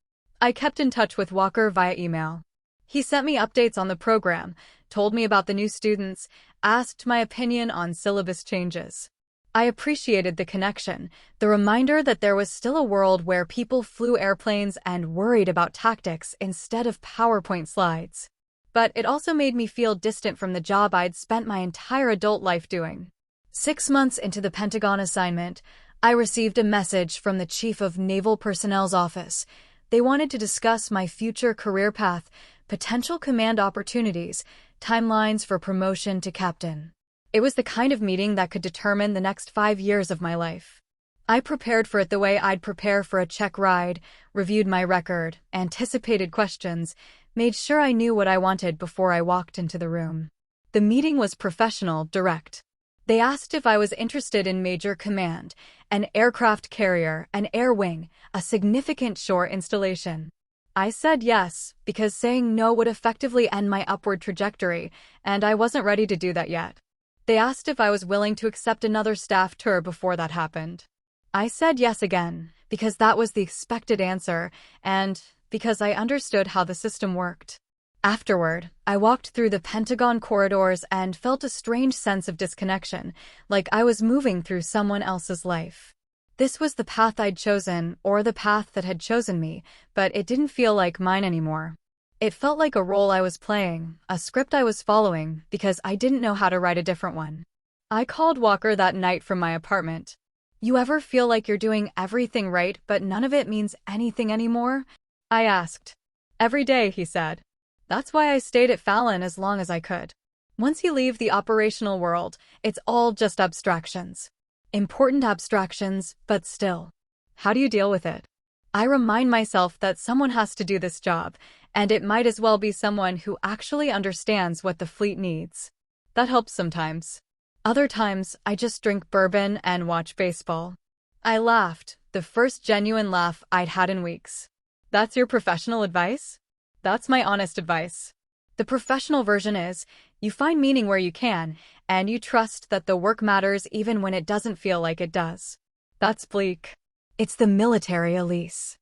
I kept in touch with Walker via email. He sent me updates on the program, told me about the new students, asked my opinion on syllabus changes. I appreciated the connection, the reminder that there was still a world where people flew airplanes and worried about tactics instead of PowerPoint slides. But it also made me feel distant from the job I'd spent my entire adult life doing. 6 months into the Pentagon assignment, I received a message from the Chief of Naval Personnel's office. They wanted to discuss my future career path, potential command opportunities, timelines for promotion to captain. It was the kind of meeting that could determine the next 5 years of my life. I prepared for it the way I'd prepare for a check ride, reviewed my record, anticipated questions, made sure I knew what I wanted before I walked into the room. The meeting was professional, direct. They asked if I was interested in major command, an aircraft carrier, an air wing, a significant shore installation. I said yes, because saying no would effectively end my upward trajectory, and I wasn't ready to do that yet. They asked if I was willing to accept another staff tour before that happened. I said yes again, because that was the expected answer, and because I understood how the system worked. Afterward, I walked through the Pentagon corridors and felt a strange sense of disconnection, like I was moving through someone else's life. This was the path I'd chosen, or the path that had chosen me, but it didn't feel like mine anymore. It felt like a role I was playing, a script I was following, because I didn't know how to write a different one. I called Walker that night from my apartment. "You ever feel like you're doing everything right, but none of it means anything anymore?" I asked. "Every day," he said. "That's why I stayed at Fallon as long as I could." Once you leave the operational world, it's all just abstractions. Important abstractions, but still. How do you deal with it? I remind myself that someone has to do this job, and it might as well be someone who actually understands what the fleet needs. That helps sometimes. Other times, I just drink bourbon and watch baseball. I laughed, the first genuine laugh I'd had in weeks. That's your professional advice? That's my honest advice. The professional version is, you find meaning where you can, and you trust that the work matters even when it doesn't feel like it does. That's bleak. It's the military, Elise.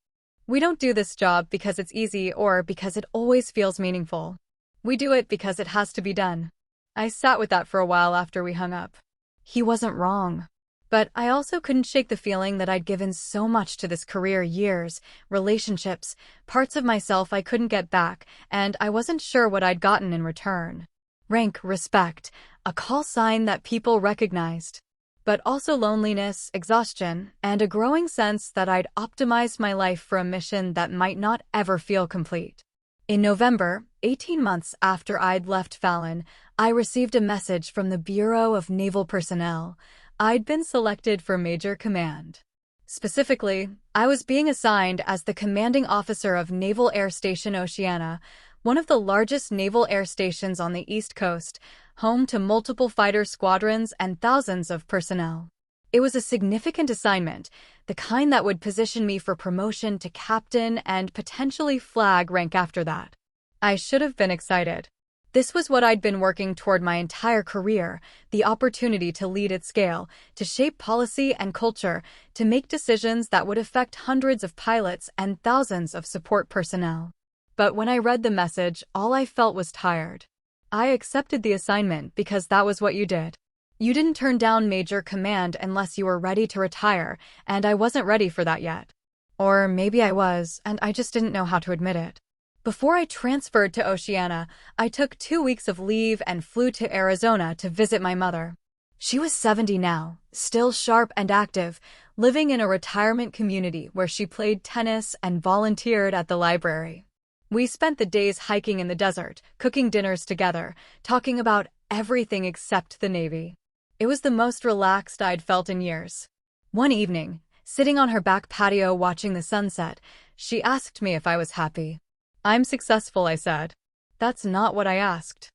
We don't do this job because it's easy or because it always feels meaningful. We do it because it has to be done. I sat with that for a while after we hung up. He wasn't wrong. But I also couldn't shake the feeling that I'd given so much to this career, years, relationships, parts of myself I couldn't get back, and I wasn't sure what I'd gotten in return. Rank, respect, a call sign that people recognized. But also loneliness, exhaustion, and a growing sense that I'd optimized my life for a mission that might not ever feel complete. In November, 18 months after I'd left Fallon, I received a message from the Bureau of Naval Personnel. I'd been selected for Major Command. Specifically, I was being assigned as the commanding officer of Naval Air Station Oceana, one of the largest naval air stations on the East Coast, home to multiple fighter squadrons and thousands of personnel. It was a significant assignment, the kind that would position me for promotion to captain and potentially flag rank after that. I should have been excited. This was what I'd been working toward my entire career, the opportunity to lead at scale, to shape policy and culture, to make decisions that would affect hundreds of pilots and thousands of support personnel. But when I read the message, all I felt was tired. I accepted the assignment because that was what you did. You didn't turn down Major Command unless you were ready to retire, and I wasn't ready for that yet. Or maybe I was, and I just didn't know how to admit it. Before I transferred to Oceana, I took 2 weeks of leave and flew to Arizona to visit my mother. She was 70 now, still sharp and active, living in a retirement community where she played tennis and volunteered at the library. We spent the days hiking in the desert, cooking dinners together, talking about everything except the Navy. It was the most relaxed I'd felt in years. One evening, sitting on her back patio watching the sunset, she asked me if I was happy. "I'm successful," I said. "That's not what I asked."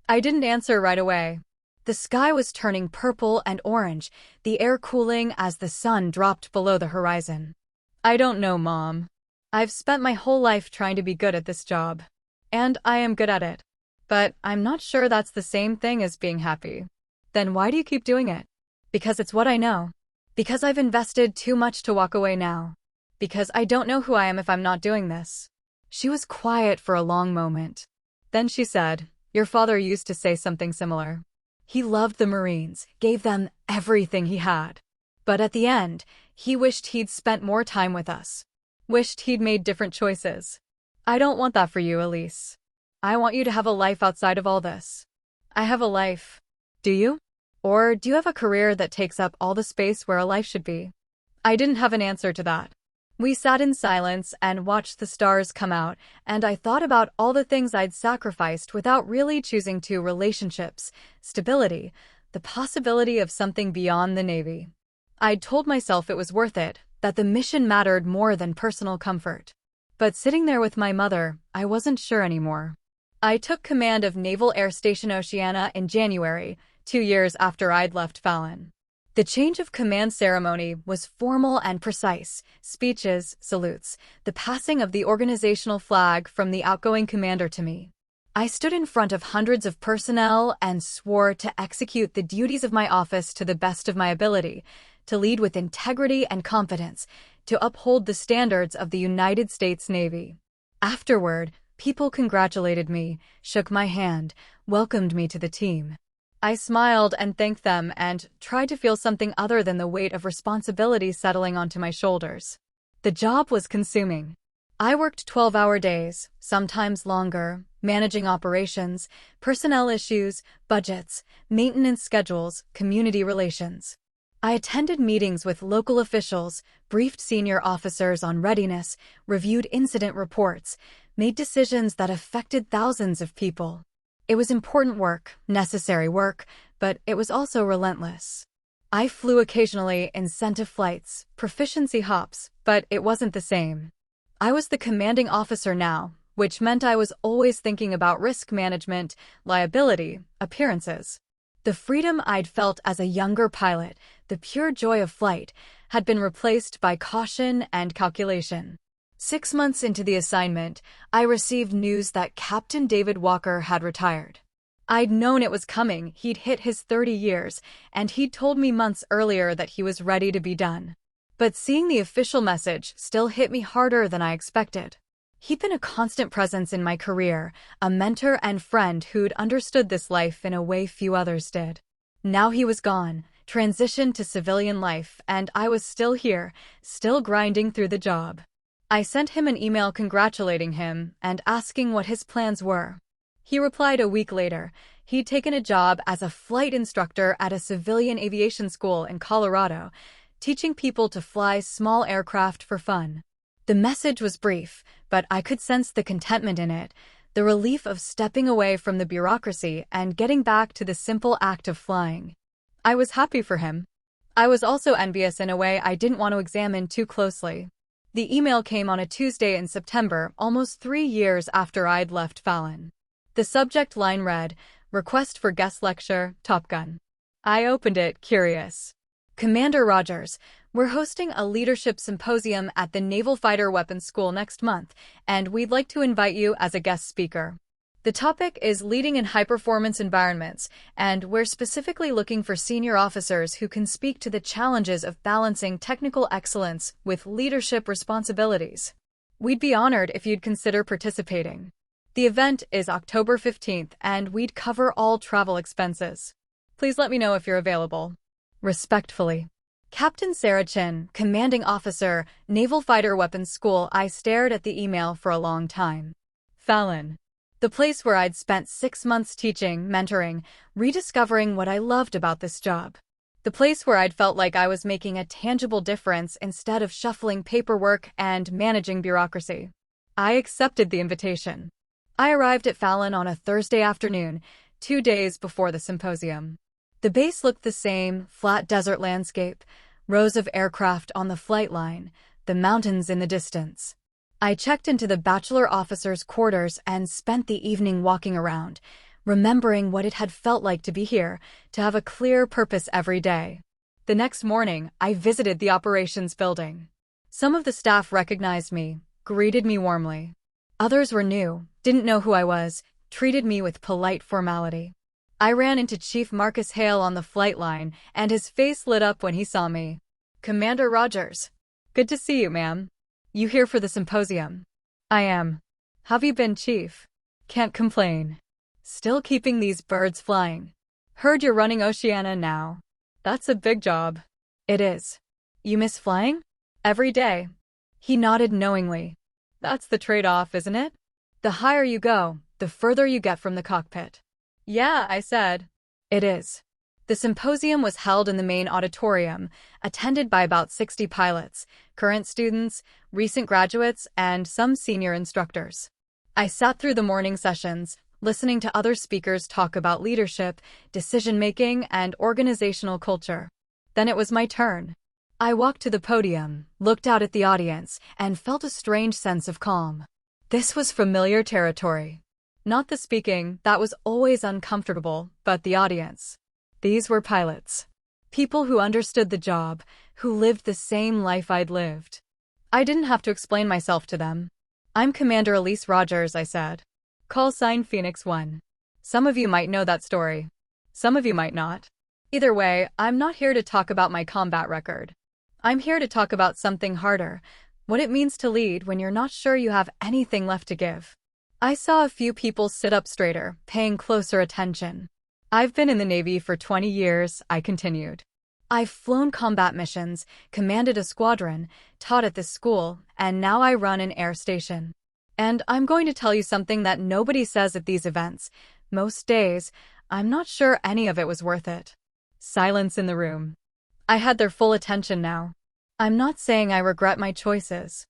I didn't answer right away. The sky was turning purple and orange, the air cooling as the sun dropped below the horizon. "I don't know, Mom. I've spent my whole life trying to be good at this job. And I am good at it. But I'm not sure that's the same thing as being happy." "Then why do you keep doing it?" "Because it's what I know. Because I've invested too much to walk away now. Because I don't know who I am if I'm not doing this." She was quiet for a long moment. Then she said, "Your father used to say something similar. He loved the Marines, gave them everything he had. But at the end, he wished he'd spent more time with us. Wished he'd made different choices. I don't want that for you, Elise. I want you to have a life outside of all this." "I have a life." "Do you? Or do you have a career that takes up all the space where a life should be?" I didn't have an answer to that. We sat in silence and watched the stars come out, and I thought about all the things I'd sacrificed without really choosing to: relationships, stability, the possibility of something beyond the Navy. I'd told myself it was worth it, that the mission mattered more than personal comfort. But sitting there with my mother, I wasn't sure anymore. I took command of Naval Air Station Oceana in January, 2 years after I'd left Fallon. The change of command ceremony was formal and precise: speeches, salutes, the passing of the organizational flag from the outgoing commander to me. I stood in front of hundreds of personnel and swore to execute the duties of my office to the best of my ability, to lead with integrity and confidence, to uphold the standards of the United States Navy. Afterward, people congratulated me, shook my hand, welcomed me to the team. I smiled and thanked them and tried to feel something other than the weight of responsibility settling onto my shoulders. The job was consuming. I worked 12-hour days, sometimes longer, managing operations, personnel issues, budgets, maintenance schedules, community relations. I attended meetings with local officials, briefed senior officers on readiness, reviewed incident reports, made decisions that affected thousands of people. It was important work, necessary work, but it was also relentless. I flew occasionally incentive flights, proficiency hops, but it wasn't the same. I was the commanding officer now, which meant I was always thinking about risk management, liability, appearances. The freedom I'd felt as a younger pilot, the pure joy of flight, had been replaced by caution and calculation. 6 months into the assignment, I received news that Captain David Walker had retired. I'd known it was coming. He'd hit his 30 years, and he'd told me months earlier that he was ready to be done. But seeing the official message still hit me harder than I expected. He'd been a constant presence in my career, a mentor and friend who'd understood this life in a way few others did. Now he was gone, transitioned to civilian life, and I was still here, still grinding through the job. I sent him an email congratulating him and asking what his plans were. He replied a week later. He'd taken a job as a flight instructor at a civilian aviation school in Colorado, teaching people to fly small aircraft for fun. The message was brief, but I could sense the contentment in it, the relief of stepping away from the bureaucracy and getting back to the simple act of flying. I was happy for him. I was also envious in a way I didn't want to examine too closely. The email came on a Tuesday in September, almost 3 years after I'd left Fallon. The subject line read, "Request for guest lecture, Top Gun." I opened it, curious. "Commander Rogers, we're hosting a leadership symposium at the Naval Fighter Weapons School next month, and we'd like to invite you as a guest speaker. The topic is leading in high-performance environments, and we're specifically looking for senior officers who can speak to the challenges of balancing technical excellence with leadership responsibilities. We'd be honored if you'd consider participating. The event is October 15th, and we'd cover all travel expenses. Please let me know if you're available. Respectfully, Captain Sarah Chin, Commanding Officer, Naval Fighter Weapons School." I stared at the email for a long time. Fallon. The place where I'd spent 6 months teaching, mentoring, rediscovering what I loved about this job. The place where I'd felt like I was making a tangible difference instead of shuffling paperwork and managing bureaucracy. I accepted the invitation. I arrived at Fallon on a Thursday afternoon, 2 days before the symposium. The base looked the same, flat desert landscape, rows of aircraft on the flight line, the mountains in the distance. I checked into the bachelor officers' quarters and spent the evening walking around, remembering what it had felt like to be here, to have a clear purpose every day. The next morning, I visited the operations building. Some of the staff recognized me, greeted me warmly. Others were new, didn't know who I was, treated me with polite formality. I ran into Chief Marcus Hale on the flight line, and his face lit up when he saw me. "Commander Rogers. Good to see you, ma'am. You here for the symposium?" "I am. Have you been, Chief?" "Can't complain. Still keeping these birds flying. Heard you're running Oceana now. That's a big job." "It is. You miss flying?" "Every day." He nodded knowingly. "That's the trade-off, isn't it? The higher you go, the further you get from the cockpit." "Yeah," I said. "It is." The symposium was held in the main auditorium, attended by about 60 pilots, current students, recent graduates, and some senior instructors. I sat through the morning sessions, listening to other speakers talk about leadership, decision-making, and organizational culture. Then it was my turn. I walked to the podium, looked out at the audience, and felt a strange sense of calm. This was familiar territory. Not the speaking, that was always uncomfortable, but the audience. These were pilots. People who understood the job, who lived the same life I'd lived. I didn't have to explain myself to them. "I'm Commander Elise Rogers," I said. "Call sign Phoenix 1. Some of you might know that story. Some of you might not. Either way, I'm not here to talk about my combat record. I'm here to talk about something harder, what it means to lead when you're not sure you have anything left to give." I saw a few people sit up straighter, paying closer attention. I've been in the Navy for 20 years, I continued. I've flown combat missions, commanded a squadron, taught at this school, and now I run an air station. And I'm going to tell you something that nobody says at these events. Most days, I'm not sure any of it was worth it. Silence in the room. I had their full attention now. I'm not saying I regret my choices.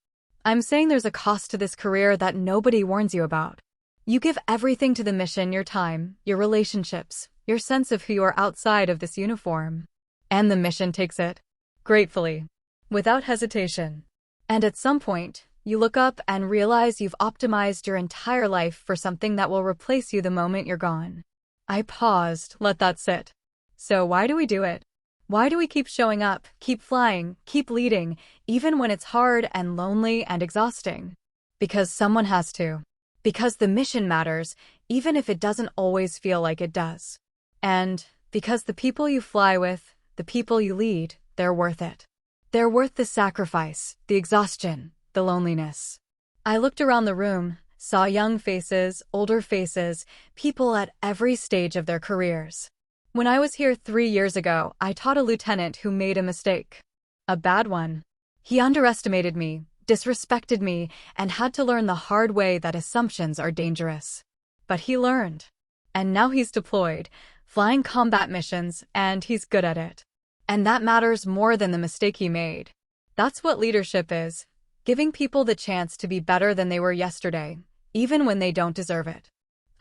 I'm saying there's a cost to this career that nobody warns you about. You give everything to the mission, your time, your relationships, your sense of who you are outside of this uniform. And the mission takes it. Gratefully. Without hesitation. And at some point, you look up and realize you've optimized your entire life for something that will replace you the moment you're gone. I paused, let that sit. So why do we do it? Why do we keep showing up, keep flying, keep leading, even when it's hard and lonely and exhausting? Because someone has to. Because the mission matters, even if it doesn't always feel like it does. And because the people you fly with, the people you lead, they're worth it. They're worth the sacrifice, the exhaustion, the loneliness. I looked around the room, saw young faces, older faces, people at every stage of their careers. When I was here 3 years ago, I taught a lieutenant who made a mistake. A bad one. He underestimated me, disrespected me, and had to learn the hard way that assumptions are dangerous. But he learned. And now he's deployed, flying combat missions, and he's good at it. And that matters more than the mistake he made. That's what leadership is, giving people the chance to be better than they were yesterday, even when they don't deserve it.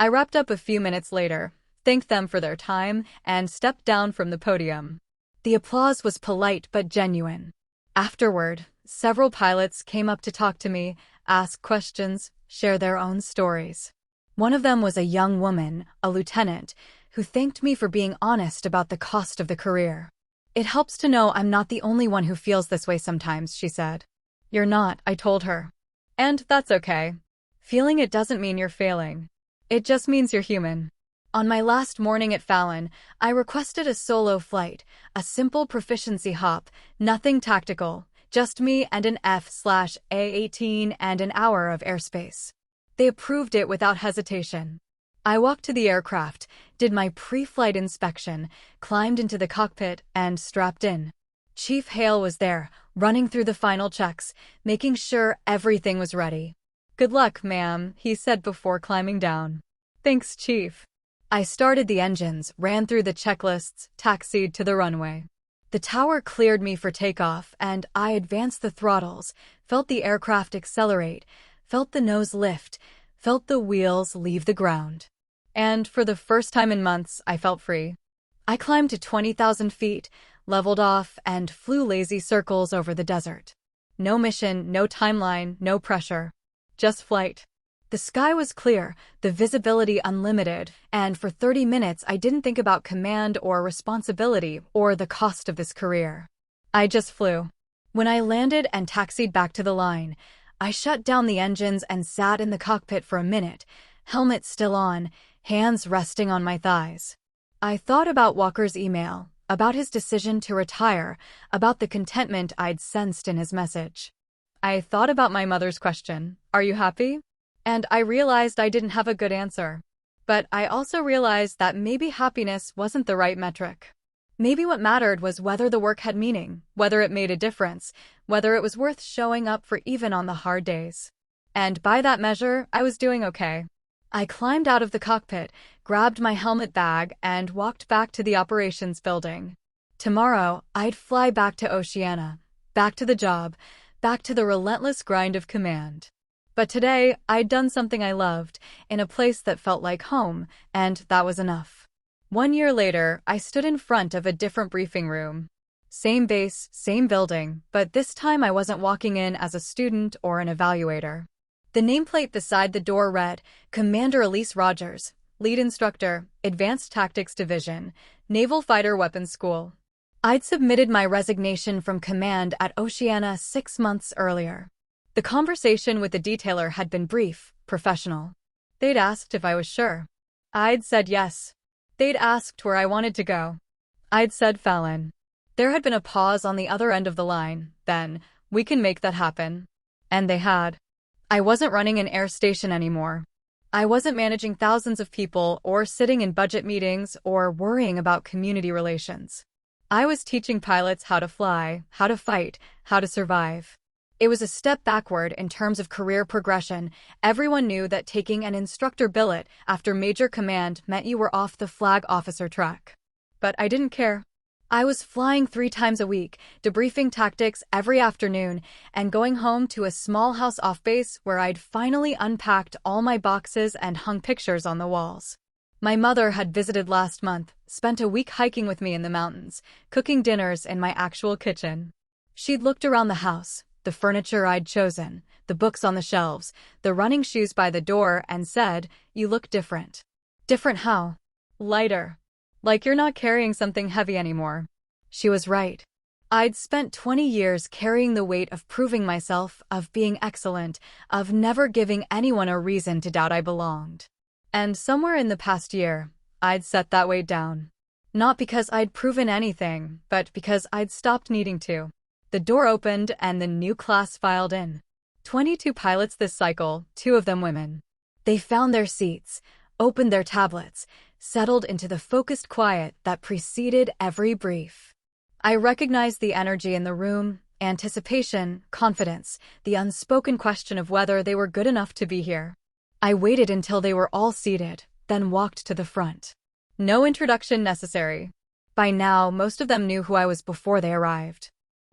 I wrapped up a few minutes later, thanked them for their time, and stepped down from the podium. The applause was polite but genuine. Afterward, several pilots came up to talk to me, ask questions, share their own stories. One of them was a young woman, a lieutenant, who thanked me for being honest about the cost of the career. It helps to know I'm not the only one who feels this way sometimes, she said. You're not, I told her. And that's okay. Feeling it doesn't mean you're failing. It just means you're human. On my last morning at Fallon, I requested a solo flight, a simple proficiency hop, nothing tactical, just me and an F/A-18 and an hour of airspace. They approved it without hesitation. I walked to the aircraft, did my pre-flight inspection, climbed into the cockpit, and strapped in. Chief Hale was there, running through the final checks, making sure everything was ready. Good luck, ma'am, he said before climbing down. Thanks, Chief. I started the engines, ran through the checklists, taxied to the runway. The tower cleared me for takeoff, and I advanced the throttles, felt the aircraft accelerate, felt the nose lift, felt the wheels leave the ground. And for the first time in months, I felt free. I climbed to 20,000 feet, leveled off, and flew lazy circles over the desert. No mission, no timeline, no pressure. Just flight. The sky was clear, the visibility unlimited, and for 30 minutes I didn't think about command or responsibility or the cost of this career. I just flew. When I landed and taxied back to the line, I shut down the engines and sat in the cockpit for a minute, helmet still on, hands resting on my thighs. I thought about Walker's email, about his decision to retire, about the contentment I'd sensed in his message. I thought about my mother's question, "Are you happy?" And I realized I didn't have a good answer. But I also realized that maybe happiness wasn't the right metric. Maybe what mattered was whether the work had meaning, whether it made a difference, whether it was worth showing up for even on the hard days. And by that measure, I was doing okay. I climbed out of the cockpit, grabbed my helmet bag, and walked back to the operations building. Tomorrow, I'd fly back to Oceania, back to the job, back to the relentless grind of command. But today, I'd done something I loved, in a place that felt like home, and that was enough. 1 year later, I stood in front of a different briefing room. Same base, same building, but this time I wasn't walking in as a student or an evaluator. The nameplate beside the door read, Commander Elise Rogers, Lead Instructor, Advanced Tactics Division, Naval Fighter Weapons School. I'd submitted my resignation from command at Oceania 6 months earlier. The conversation with the detailer had been brief, professional. They'd asked if I was sure. I'd said yes. They'd asked where I wanted to go. I'd said Fallon. There had been a pause on the other end of the line, then, we can make that happen. And they had. I wasn't running an air station anymore. I wasn't managing thousands of people or sitting in budget meetings or worrying about community relations. I was teaching pilots how to fly, how to fight, how to survive. It was a step backward in terms of career progression. Everyone knew that taking an instructor billet after major command meant you were off the flag officer track. But I didn't care. I was flying 3 times a week, debriefing tactics every afternoon, and going home to a small house off base where I'd finally unpacked all my boxes and hung pictures on the walls. My mother had visited last month, spent a week hiking with me in the mountains, cooking dinners in my actual kitchen. She'd looked around the house, the furniture I'd chosen, the books on the shelves, the running shoes by the door, and said, "You look different." Different how? Lighter. Like you're not carrying something heavy anymore. She was right. I'd spent 20 years carrying the weight of proving myself, of being excellent, of never giving anyone a reason to doubt I belonged. And somewhere in the past year, I'd set that weight down. Not because I'd proven anything, but because I'd stopped needing to. The door opened and the new class filed in. 22 pilots this cycle, 2 of them women. They found their seats, opened their tablets, settled into the focused quiet that preceded every brief. I recognized the energy in the room, anticipation, confidence, the unspoken question of whether they were good enough to be here. I waited until they were all seated, then walked to the front. No introduction necessary. By now, most of them knew who I was before they arrived.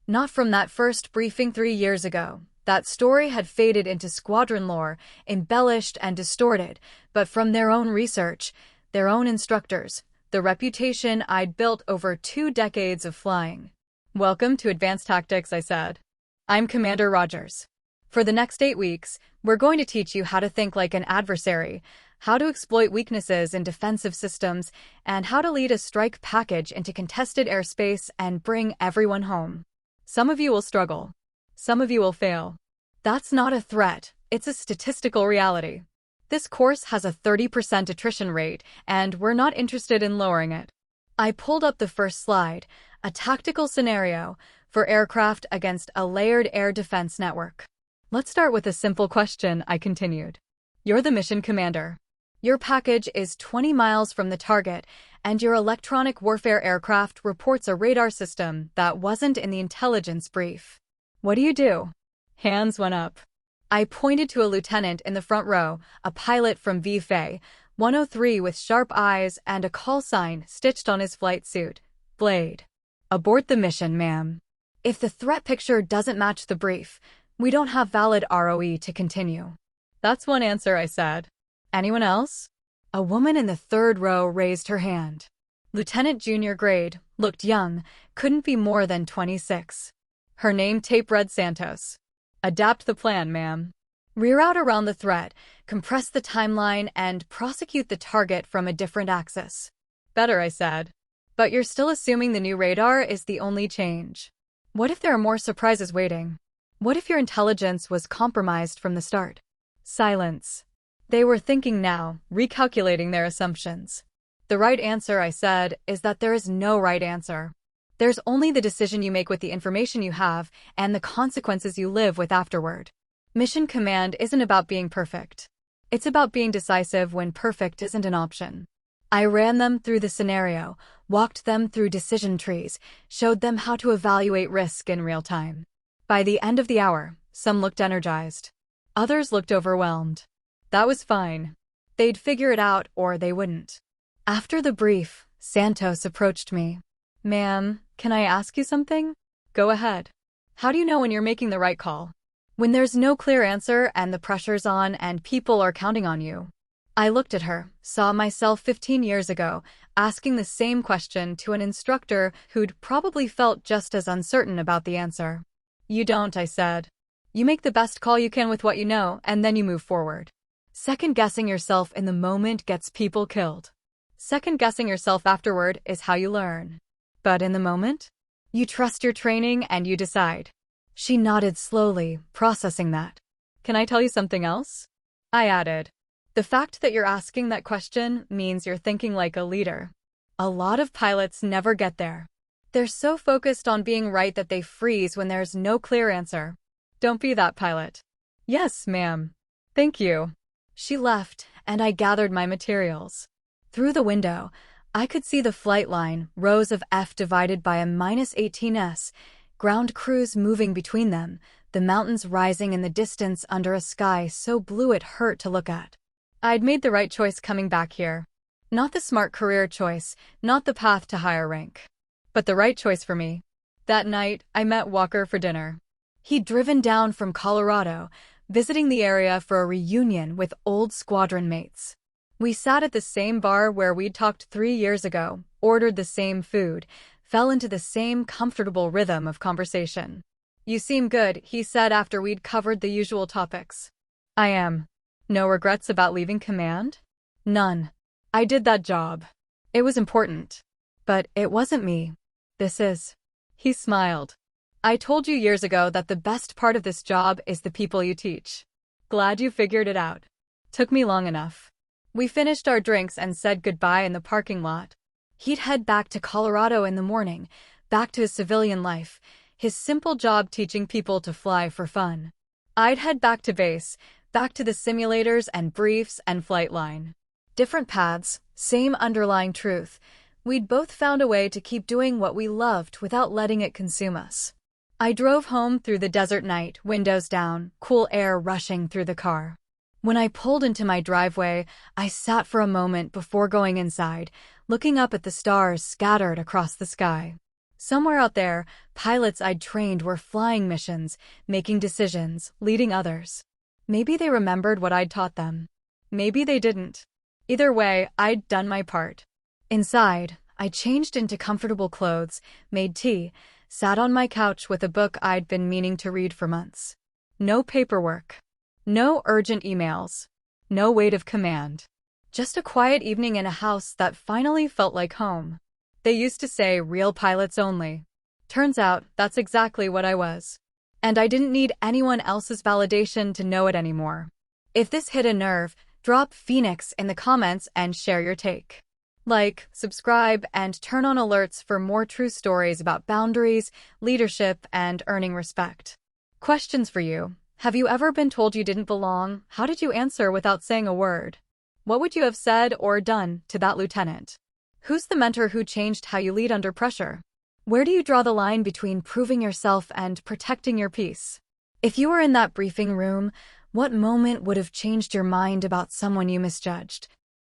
Not from that first briefing 3 years ago. That story had faded into squadron lore, embellished and distorted, but from their own research, their own instructors, the reputation I'd built over 2 decades of flying. "Welcome to Advanced Tactics," I said. "I'm Commander Rogers. For the next 8 weeks, we're going to teach you how to think like an adversary, how to exploit weaknesses in defensive systems, and how to lead a strike package into contested airspace and bring everyone home. Some of you will struggle. Some of you will fail. That's not a threat, it's a statistical reality. This course has a 30% attrition rate, and we're not interested in lowering it." I pulled up the first slide, a tactical scenario for aircraft against a layered air defense network. "Let's start with a simple question," I continued. "You're the mission commander. Your package is 20 miles from the target, and your electronic warfare aircraft reports a radar system that wasn't in the intelligence brief. What do you do?" Hands went up. I pointed to a lieutenant in the front row, a pilot from VFA 103 with sharp eyes and a call sign stitched on his flight suit. "Blade. Abort the mission, ma'am. If the threat picture doesn't match the brief, we don't have valid ROE to continue." "That's one answer," I said. "Anyone else?" A woman in the 3rd row raised her hand. Lieutenant junior grade, looked young, couldn't be more than 26. Her name tape read Santos. "Adapt the plan, ma'am. Reroute around the threat, compress the timeline, and prosecute the target from a different axis." "Better," I said. "But you're still assuming the new radar is the only change. What if there are more surprises waiting? What if your intelligence was compromised from the start?" Silence. They were thinking now, recalculating their assumptions. "The right answer," I said, "is that there is no right answer. There's only the decision you make with the information you have and the consequences you live with afterward. Mission command isn't about being perfect. It's about being decisive when perfect isn't an option." I ran them through the scenario, walked them through decision trees, showed them how to evaluate risk in real time. By the end of the hour, some looked energized. Others looked overwhelmed. That was fine. They'd figure it out or they wouldn't. After the brief, Santos approached me. "Ma'am, can I ask you something?" "Go ahead." "How do you know when you're making the right call? When there's no clear answer and the pressure's on and people are counting on you?" I looked at her, saw myself 15 years ago, asking the same question to an instructor who'd probably felt just as uncertain about the answer. "You don't," I said. "You make the best call you can with what you know, and then you move forward. Second-guessing yourself in the moment gets people killed. Second-guessing yourself afterward is how you learn. But in the moment, you trust your training and you decide." She nodded slowly, processing that. "Can I tell you something else?" I added. "The fact that you're asking that question means you're thinking like a leader. A lot of pilots never get there. They're so focused on being right that they freeze when there's no clear answer. Don't be that pilot." "Yes, ma'am. Thank you." She left, and I gathered my materials. Through the window, I could see the flight line, rows of F divided by a -18s, ground crews moving between them, the mountains rising in the distance under a sky so blue it hurt to look at. I'd made the right choice coming back here. Not the smart career choice, not the path to higher rank, but the right choice for me. That night, I met Walker for dinner. He'd driven down from Colorado, visiting the area for a reunion with old squadron mates. We sat at the same bar where we'd talked 3 years ago, ordered the same food, fell into the same comfortable rhythm of conversation. "You seem good," he said after we'd covered the usual topics. "I am. No regrets about leaving command?" "None. I did that job. It was important. But it wasn't me. This is." He smiled. "I told you years ago that the best part of this job is the people you teach. Glad you figured it out. Took me long enough." We finished our drinks and said goodbye in the parking lot. He'd head back to Colorado in the morning, back to his civilian life, his simple job teaching people to fly for fun. I'd head back to base, back to the simulators and briefs and flight line. Different paths, same underlying truth. We'd both found a way to keep doing what we loved without letting it consume us. I drove home through the desert night, windows down, cool air rushing through the car. When I pulled into my driveway, I sat for a moment before going inside, looking up at the stars scattered across the sky. Somewhere out there, pilots I'd trained were flying missions, making decisions, leading others. Maybe they remembered what I'd taught them. Maybe they didn't. Either way, I'd done my part. Inside, I changed into comfortable clothes, made tea, sat on my couch with a book I'd been meaning to read for months. No paperwork. No urgent emails. No weight of command. Just a quiet evening in a house that finally felt like home. They used to say real pilots only. Turns out that's exactly what I was. And I didn't need anyone else's validation to know it anymore. If this hit a nerve, drop Phoenix in the comments and share your take. Like, subscribe, and turn on alerts for more true stories about boundaries, leadership, and earning respect. Questions for you. Have you ever been told you didn't belong? How did you answer without saying a word? What would you have said or done to that lieutenant? Who's the mentor who changed how you lead under pressure? Where do you draw the line between proving yourself and protecting your peace? If you were in that briefing room, what moment would have changed your mind about someone you misjudged?